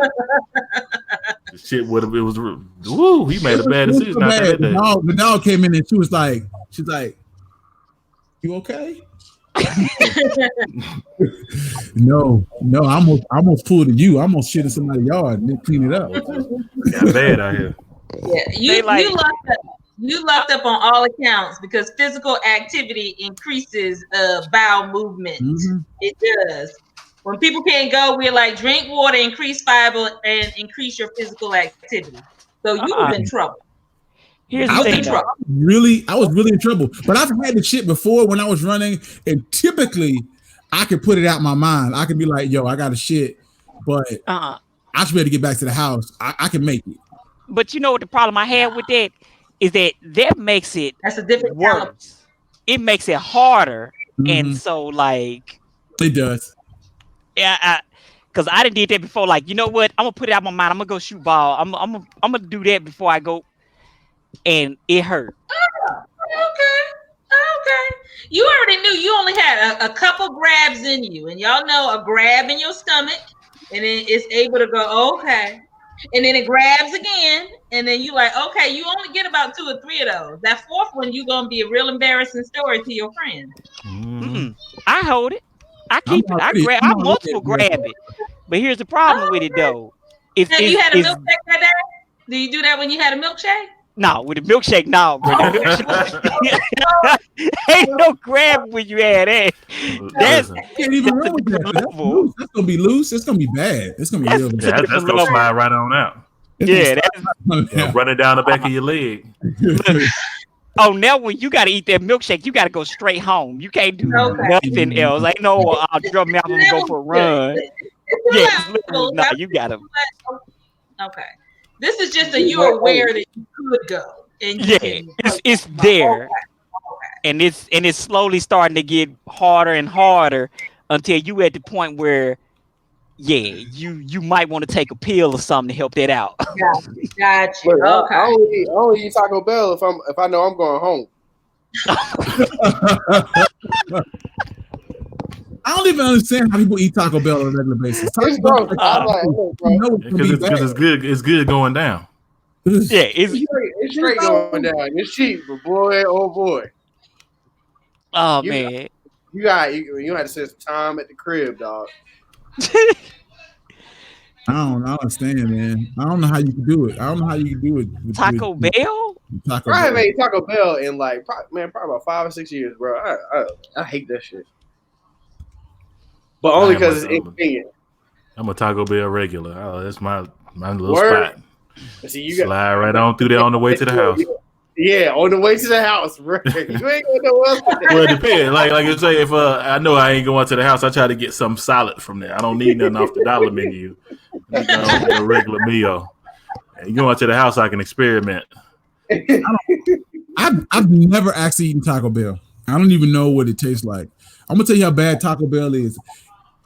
Shit would have. It was. Woo! He made a bad decision. The dog came in and she's like, "You okay?" No, I almost pulled at you. I almost shit in somebody's yard and then clean it up. Got bad out here. Yeah, you locked up on all accounts because physical activity increases bowel movement. Mm-hmm. It does. When people can't go, we're like, drink water, increase fiber, and increase your physical activity. So you was in trouble. I was really in trouble. But I've had the shit before when I was running, and typically I could put it out my mind. I could be like, yo, I got a shit, but I should be able to get back to the house. I can make it. But you know what the problem I had with that is that makes it worse. It makes it harder. Mm-hmm. And so like it does. Yeah, because I done did that before. Like, you know what? I'm gonna put it out my mind. I'm gonna go shoot ball. I'm gonna do that before I go, and it hurt. Oh, okay. You already knew you only had a couple grabs in you, and y'all know a grab in your stomach, and then it's able to go okay, and then it grabs again, and then you like okay. You only get about 2 or 3 of those. That fourth one, you gonna be a real embarrassing story to your friends. Mm-hmm. I hold it. I keep it. I multiple grab it. But here's the problem with it though. You had a milkshake that day? Do you do that when you had a milkshake? No, with a milkshake, no, bro. Ain't no grab when you had that. That's gonna be loose. It's gonna be bad. It's gonna be real bad. That's gonna slide right on out. Yeah, running down the back of your leg. Oh, now when you got to eat that milkshake, you got to go straight home. You can't do nothing else. Ain't no, I'll drop me out and go for a run. No, you got to. Okay. This is just you're aware that you could go. And it's there. Okay. And it's slowly starting to get harder and harder until you at the point where, you might want to take a pill or something to help that out. Gotcha. Look, okay. I only eat Taco Bell if I know I'm going home. I don't even understand how people eat Taco Bell on a regular basis. Because it's good. It's good going down. Yeah, it's straight going down. It's cheap, but boy, oh boy. Oh man, you have to spend some time at the crib, dog. I don't understand, man. I don't know how you can do it. With Taco Bell? I haven't ate Taco Bell in probably about 5 or 6 years, bro. I hate that shit. But only because it's inconvenient. I'm a Taco Bell regular. Oh, that's my little spot. See, you slide right on through there on the way to the house. Yeah, on the way to the house, bro. You ain't going nowhere else. Well, it depends. Like you say, if I know I ain't going to the house, I try to get something solid from there. I don't need nothing off the dollar menu. A regular meal. And you going to the house, I can experiment. I've never actually eaten Taco Bell. I don't even know what it tastes like. I'm gonna tell you how bad Taco Bell is.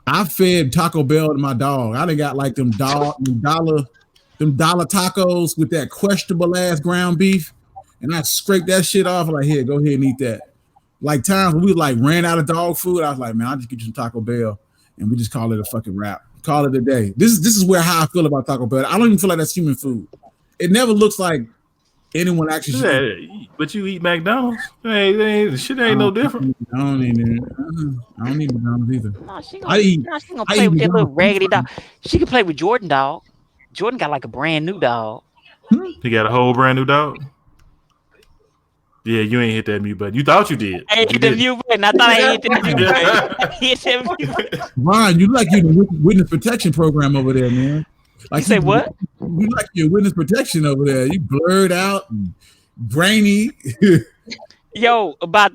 I fed Taco Bell to my dog. I done got like them dollar tacos with that questionable ass ground beef. And I scraped that shit off. Like, here, go ahead and eat that. Like times when we ran out of dog food, I was like, man, I'll just get you some Taco Bell, and we just call it a fucking wrap. Call it a day. This is how I feel about Taco Bell. I don't even feel like that's human food. It never looks like anyone actually. But you eat McDonald's? Hey, shit ain't no different. I don't eat McDonald's either. No, she gonna play with that little raggedy dog. She can play with Jordan dog. Jordan got like a brand new dog. He got a whole brand new dog. Yeah, you ain't hit that mute button. You thought you did. I hit the mute button. I thought I hit the mute button. Ron, you like your witness protection program over there, man. Like you say what? You like your witness protection over there. You blurred out and grainy. Yo, about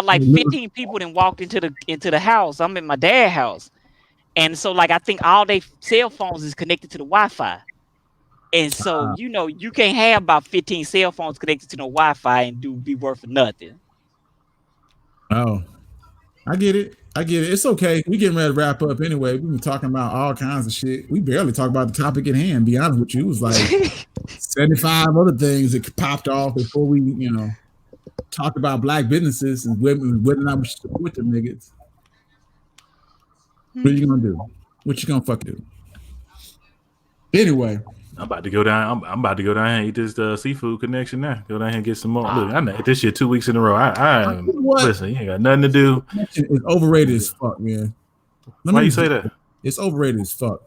like 15 people then walked into the house. I'm at my dad's house. And so like I think all their cell phones is connected to the Wi-Fi. And so, you can't have about 15 cell phones connected to no Wi-Fi and be worth nothing. Oh, I get it. It's okay. We getting ready to wrap up anyway. We've been talking about all kinds of shit. We barely talked about the topic at hand. Be honest with you, it was like 75 other things that popped off before we, talked about black businesses and whether or not we should support them niggas. What are you gonna do? What you gonna fucking do? Anyway, I'm about to go down. I'm about to go down and eat this seafood connection now. Go down here and get some more. Look, I know this shit 2 weeks in a row. Listen, you ain't got nothing to do. It's overrated as fuck, man. Why you say that? It's overrated as fuck.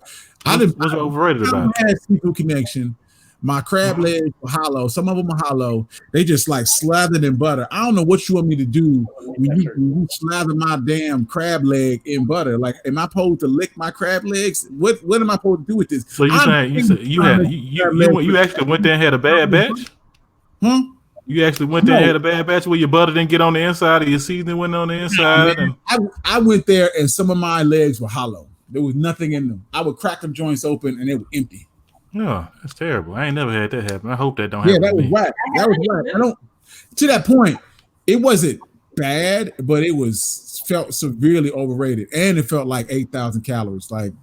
What's overrated about it? I had seafood connection. My crab legs were hollow. Some of them are hollow. They just like slathered in butter. I don't know what you want me to do when you slather my damn crab leg in butter. Like, am I supposed to lick my crab legs? What am I supposed to do with this? So you actually went there and had a bad batch? Huh? You actually went there and had a bad batch where your butter didn't get on the inside or your seasoning went on the inside? I went there and some of my legs were hollow. There was nothing in them. I would crack them joints open and they were empty. No, that's terrible. I ain't never had that happen. I hope that don't happen. Yeah, that was whack. To that point, it wasn't bad, but it felt severely overrated. And it felt like 8,000 calories. Like,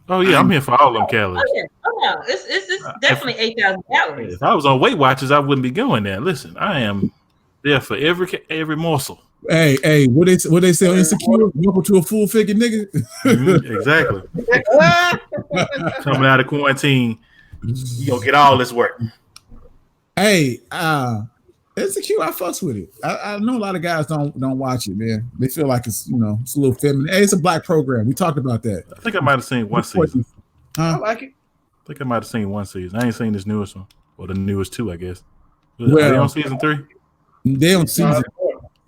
oh yeah, I'm here for all them calories. Oh yeah. It's definitely 8,000 calories. If I was on Weight Watchers, I wouldn't be going there. Listen, I am there for every morsel. Hey, what they say on Insecure? Welcome to a full figure nigga. Exactly. Coming out of quarantine, you gonna get all this work. Hey, Insecure, I fucks with it. I know a lot of guys don't watch it, man. They feel like it's it's a little feminine. Hey, it's a black program. We talked about that. I think I might have seen one season. I like it. I think I might have seen one season. I ain't seen this newest one, or the newest two, I guess. Are Well, they on season 3? They on season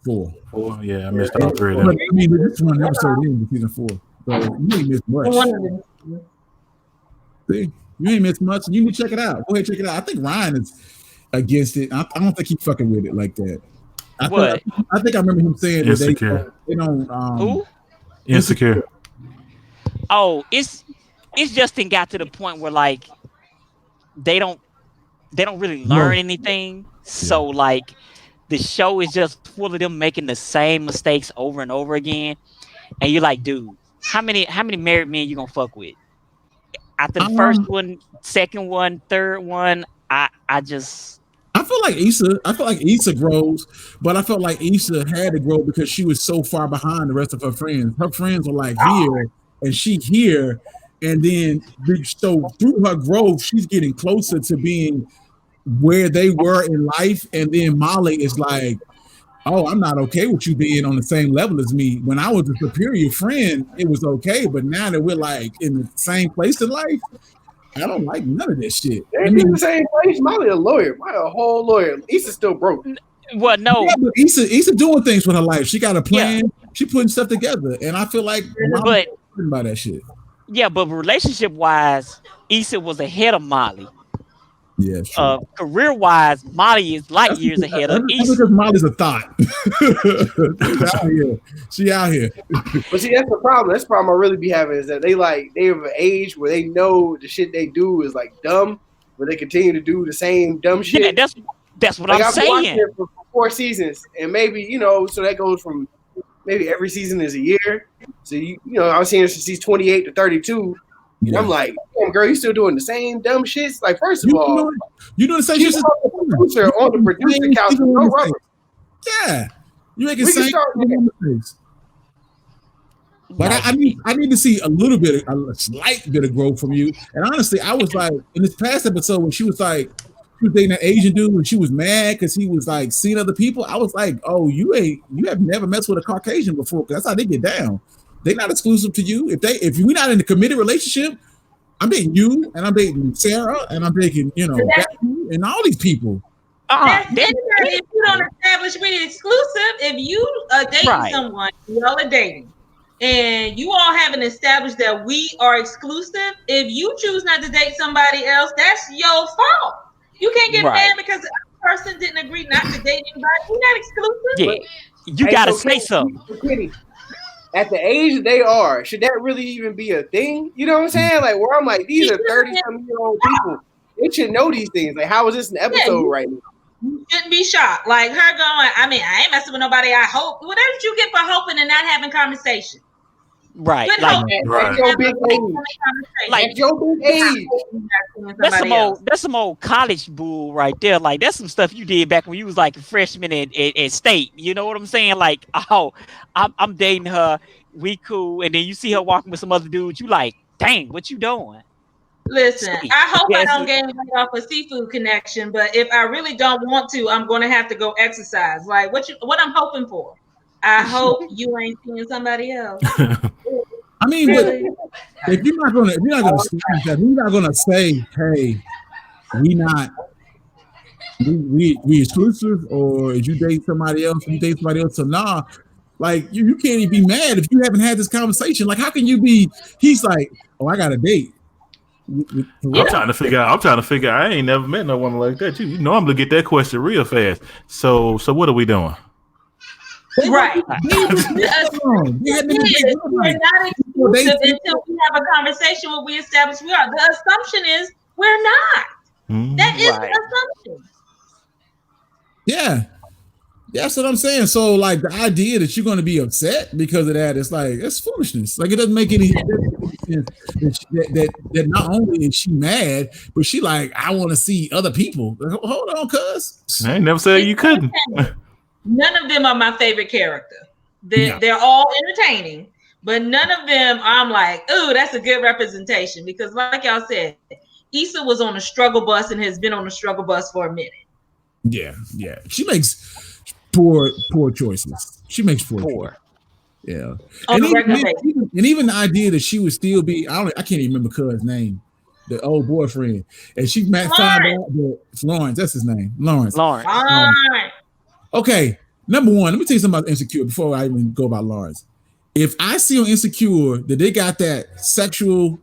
4. 4? Yeah, I missed all 3 of them. I mean, this one episode in season 4, so you ain't missed much. See, you ain't missed much. You need to check it out. Go ahead, check it out. I think Ryan is against it. I don't think he's fucking with it like that. I think I remember him saying that they don't. Who? Insecure. Oh, it's just got to the point where like they don't really learn anything. So like the show is just full of them making the same mistakes over and over again. And you're like, dude, how many married men you gonna fuck with? After the first one, second one, third one, I feel like Issa grows, but I felt like Issa had to grow because she was so far behind the rest of her friends. Her friends were like here and she here, and then so through her growth, she's getting closer to being where they were in life. And then Molly is like, oh, I'm not okay with you being on the same level as me. When I was a superior friend, it was okay, but now that we're like in the same place in life, I don't like none of this shit. They ain't in the same place. Molly a lawyer. Molly a whole lawyer. Issa's still broke. Well, no. Yeah, but Issa doing things with her life. She got a plan. Yeah. She putting stuff together, and I feel like but about that shit. Yeah, but relationship wise, Issa was ahead of Molly. Yeah. Career wise, Molly is light years ahead of Issa. Because Molly's a thought. She out here. But see, that's the problem. That's the problem I really be having is that they have an age where they know the shit they do is like dumb, but they continue to do the same dumb shit. Yeah, that's what I'm saying. It for 4 seasons, and maybe so that goes from maybe every season is a year. So I was seeing since he's 28 to 32. And I'm like, damn, girl, you still doing the same dumb shits? Like, first of all, you doing the same shit on the producer couch. No rubber. Yeah, you making the same mistakes. But I need to see a slight bit of growth from you. And honestly, I was like, in this past episode when she was dating an Asian dude and she was mad because he was like seeing other people. I was like, oh, you have never messed with a Caucasian before, because that's how they get down. They're not exclusive to you. If we're not in a committed relationship, I'm dating you and I'm dating Sarah and I'm dating, and all these people. That's different if you don't establish being exclusive. If you are dating someone, you all are dating, and you all haven't established that we are exclusive. If you choose not to date somebody else, that's your fault. You can't get mad because the person didn't agree not to date anybody. We're not exclusive. Yeah, you gotta say something. At the age they are, should that really even be a thing? You know what I'm saying? Like, where I'm like, these are 30-some-year-old people. They should know these things. Like, how is this an episode right now? You shouldn't be shocked. Like her going, I mean, I ain't messing with nobody. I hope. Whatever you get for hoping and not having conversation. Right. Good Like, hope. Right. Your big age. Like, your big age. that's some old college bull right there. Like, that's some stuff you did back when you was like a freshman at state. You know what I'm saying? Like, oh, I'm dating her. We cool. And then you see her walking with some other dudes. You like, dang, what you doing? Listen, See, I hope I yes, don't gain weight off a seafood connection, but if I really don't want to, I'm going to have to go exercise. Like what I'm hoping for. I hope you ain't seeing somebody else. I mean, really? But if you're not gonna say, hey, we exclusive, or if you date somebody else, so nah. Like you can't even be mad if you haven't had this conversation. Like, how can you be? He's like, oh, I got a date. I'm trying to figure out. I ain't never met no woman like that. You know, I'm gonna get that question real fast. So what are we doing? Right. We're not exclusive until we have a conversation where we establish we are. The assumption is we're not. That is the assumption. Yeah. That's what I'm saying. So, like, the idea that you're going to be upset because of that, it's like, it's foolishness. Like, it doesn't make any sense that not only is she mad, but she like, I want to see other people. Like, hold on, cuz. I ain't never said you couldn't. None of them are my favorite character. They're all entertaining, but none of them I'm like, ooh, that's a good representation. Because like y'all said, Issa was on a struggle bus and has been on a struggle bus for a minute. Yeah. She makes poor choices. She makes poor. Yeah. And even the idea that she would still be, I can't even remember cuz name, the old boyfriend. And she found out that Lawrence, that's his name. Lawrence. Okay. Number one, let me tell you something about Insecure before I even go about Lawrence. If I see on Insecure that they got that sexuality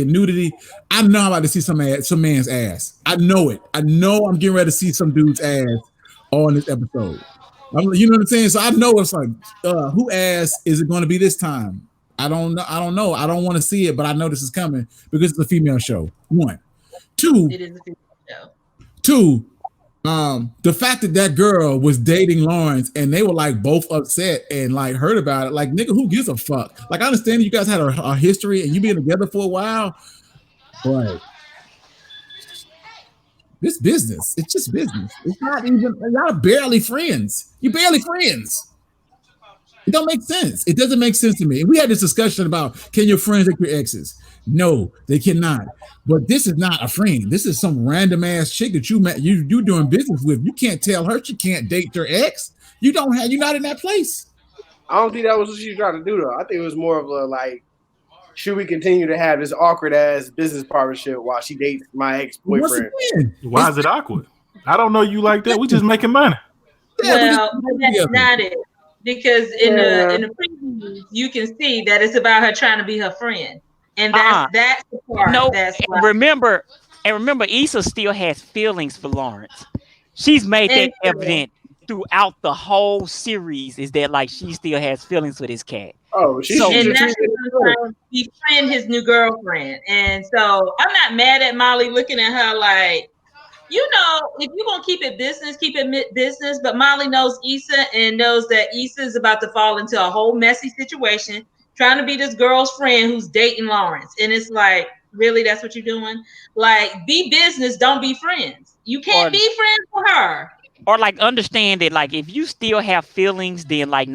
and nudity, I know I'm about to see some man's ass. I know it. I know I'm getting ready to see some dude's ass on this episode. You know what I'm saying? So I know it's like, who ass is it going to be this time? I don't know. I don't want to see it, but I know this is coming because it's a female show. One. Two. It is a female show. Two. The fact that girl was dating Lawrence and they were like both upset and like heard about it, like, nigga, who gives a fuck? Like, I understand you guys had a history and you been together for a while, but this business, it's just business. It's not even, y'all barely friends. You're barely friends. It don't make sense. It doesn't make sense to me. And we had this discussion about, can your friends date your exes? No, they cannot. But this is not a friend. This is some random ass chick that you doing business with. You can't tell her she can't date your ex. You're not in that place. I don't think that was what she was trying to do though. I think it was more of a like, should we continue to have this awkward ass business partnership while she dates my ex-boyfriend? Why is it awkward? I don't know you like that. We just making money. Well, that's not it. Because in the previews, you can see that it's about her trying to be her friend. And that's the part. No, remember, Issa still has feelings for Lawrence. She's made that evident throughout the whole series. Is that like she still has feelings for this cat? Oh, and that's trying to befriend his new girlfriend. And so I'm not mad at Molly looking at her like, you know, if you're gonna keep it business. But Molly knows Issa and knows that Issa is about to fall into a whole messy situation, trying to be this girl's friend who's dating Lawrence. And it's like, really, that's what you're doing? Like, be business, don't be friends. You can't be friends with her. Or like understand that, like, if you still have feelings, then like,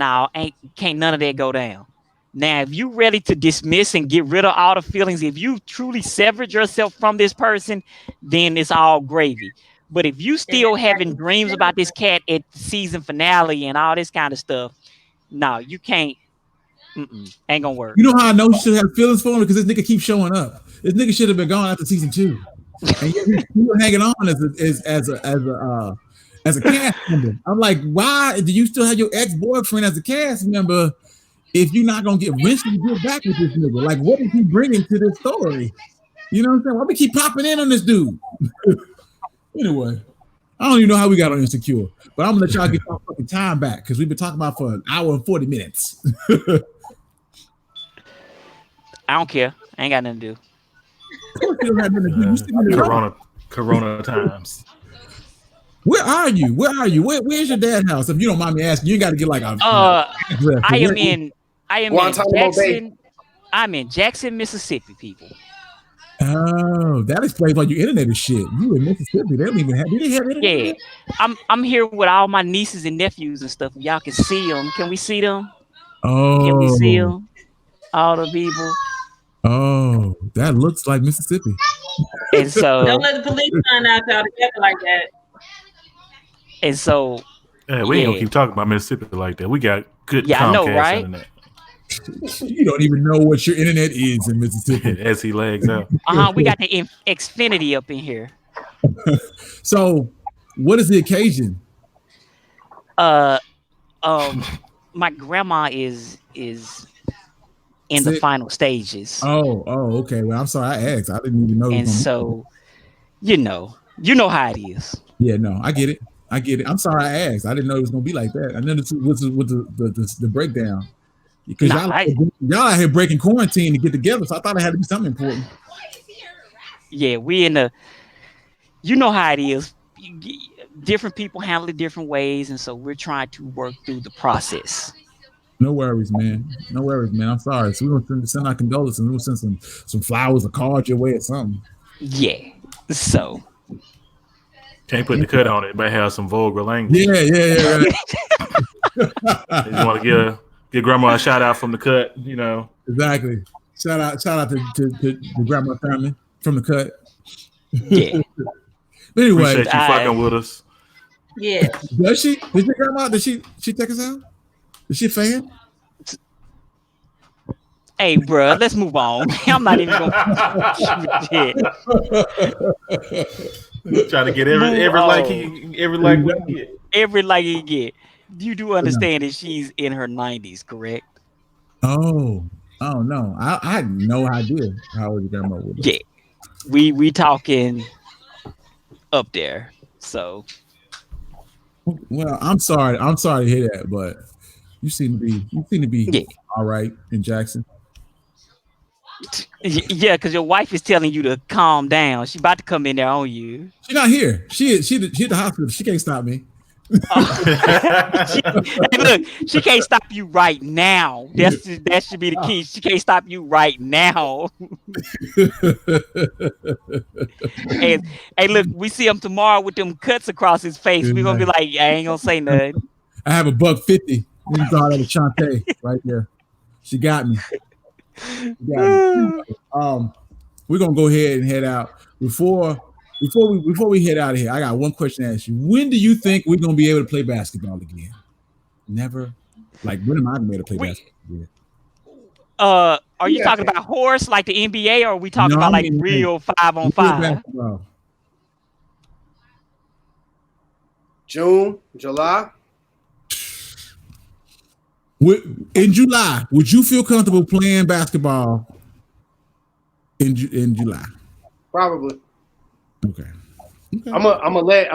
can't none of that go down. Now, if you ready to dismiss and get rid of all the feelings, if you truly severed yourself from this person, then it's all gravy. But if you still having dreams about this cat at the season finale and all this kind of stuff, no, you can't. Ain't gonna work. You know how I know you should have feelings for him? Because this nigga keeps showing up. This nigga should have been gone after season 2, and yet he's still hanging on as a cast member. I'm like, why do you still have your ex-boyfriend as a cast member if you're not gonna eventually get back with this nigga? Like, what is he bringing to this story? You know what I'm saying? Why we keep popping in on this dude? Anyway, I don't even know how we got on Insecure, but I'm gonna let y'all get our fucking time back because we've been talking about for an hour and 40 minutes. I don't care. I ain't got nothing to do. course you don't have nothing to do. You sitting in the Corona times. Where are you? Where's your dad's house? If you don't mind me asking, you got to get like a. I am in Guantanamo Bay. Jackson. I'm in Jackson, Mississippi, people. Oh, that explains why your internet is shit. You in Mississippi? They don't even have. Do they have internet? Yeah, I'm here with all my nieces and nephews and stuff. Y'all can see them. Can we see them? Oh, Can we see them? All the people. Oh, that looks like Mississippi. And so don't let the police find out y'all together like that. And so we ain't gonna keep talking about Mississippi like that. We got good Comcast I know, right? internet. You don't even know what your internet is in Mississippi. As he lags out. We got the Xfinity up in here. So, what is the occasion? My grandma is in the final stages. Oh, okay. Well, I'm sorry I asked. I didn't even know. And so, you know how it is. Yeah, no, I get it. I'm sorry I asked. I didn't know it was gonna be like that. I know with the breakdown. Because y'all out here breaking quarantine to get together, so I thought it had to be something important. Yeah, we in the. You know how it is. Different people handle it different ways, and so we're trying to work through the process. No worries, man. I'm sorry. So we're gonna send our condolences. We'll send some flowers, a card your way, or something. Yeah. So. Can't put the cut on it, but have some vulgar language. Yeah. Right. You want to give grandma a shout out from the cut, Exactly. Shout out to the grandma family from the cut. Yeah. Anyway, appreciate you fucking with us. Yeah. Does she? Did your grandma? Did she take us out? Is she a fan? Hey, bro, let's move on. I'm not even gonna shit. Trying to get every like we can get. Every like he get. You do understand that she's in her 90s, correct? Oh no. I had no idea how old your grandma was. Yeah. We talking up there. So well, I'm sorry to hear that, but you seem to be all right in Jackson. Yeah, because your wife is telling you to calm down. She's about to come in there on you. She's not here. She at the hospital. She can't stop me. Look, she can't stop you right now. That should be the key. She can't stop you right now. Hey, look, we see him tomorrow with them cuts across his face. We're gonna be like, I ain't gonna say nothing. I have $1.50. You thought that was Shantae right there. She got me. We're gonna go ahead and head out. Before we head out of here, I got one question to ask you. When do you think we're gonna be able to play basketball again? Never. Like, when am I gonna be able to play basketball again? Are you talking about horse like the NBA, or are we talking about like real 5-on-5? June, July. In July, would you feel comfortable playing basketball in July? Probably. Okay. I'm gonna let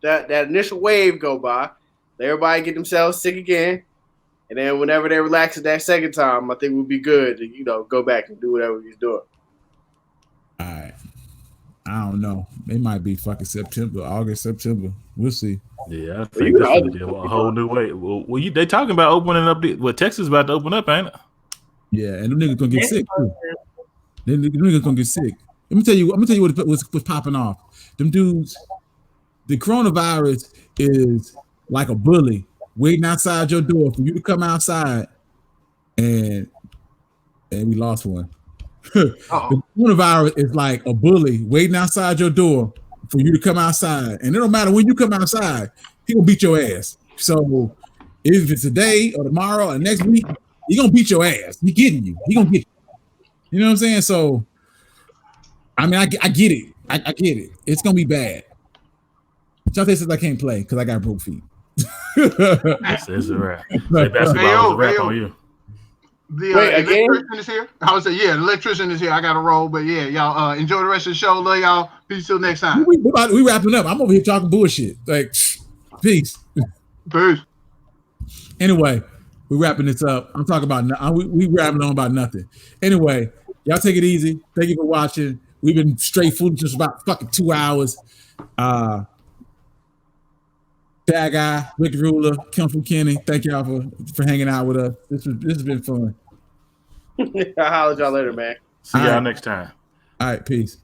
that initial wave go by. Let everybody get themselves sick again, and then whenever they relax at that second time, I think we'll be good to go back and do whatever he's doing. All right. I don't know. It might be fucking August, September. We'll see. Yeah, I think this is a whole new way. Well, they talking about opening up. Texas is about to open up, ain't it? Yeah, and them niggas gonna get sick too. Them niggas gonna get sick. I'm gonna tell you what's popping off. Them dudes, the coronavirus is like a bully waiting outside your door for you to come outside, and we lost one. The coronavirus is like a bully waiting outside your door for you to come outside, and it don't matter when you come outside, he gonna beat your ass. So if it's today or tomorrow or next week, he gonna beat your ass. He getting you. He gonna get you. You know what I'm saying? So, I mean, I get it. I get it. It's gonna be bad. Jonte says I can't play because I got broke feet. That's a wrap. Basketball is a wrap on you. The electrician is here. I would say, the electrician is here. I got to roll, but y'all enjoy the rest of the show. Love y'all. Peace till next time. We wrapping up. I'm over here talking bullshit. Like, peace. Peace. Anyway, we wrapping this up. I'm talking about we wrapping on about nothing. Anyway, Y'all take it easy. Thank you for watching. We've been straight fooling just about fucking 2 hours. Bad Guy, Rick Ruler, Come from Kenny. Thank y'all for hanging out with us. This has been fun. I'll holler at y'all later, man. See y'all next time. All right, peace.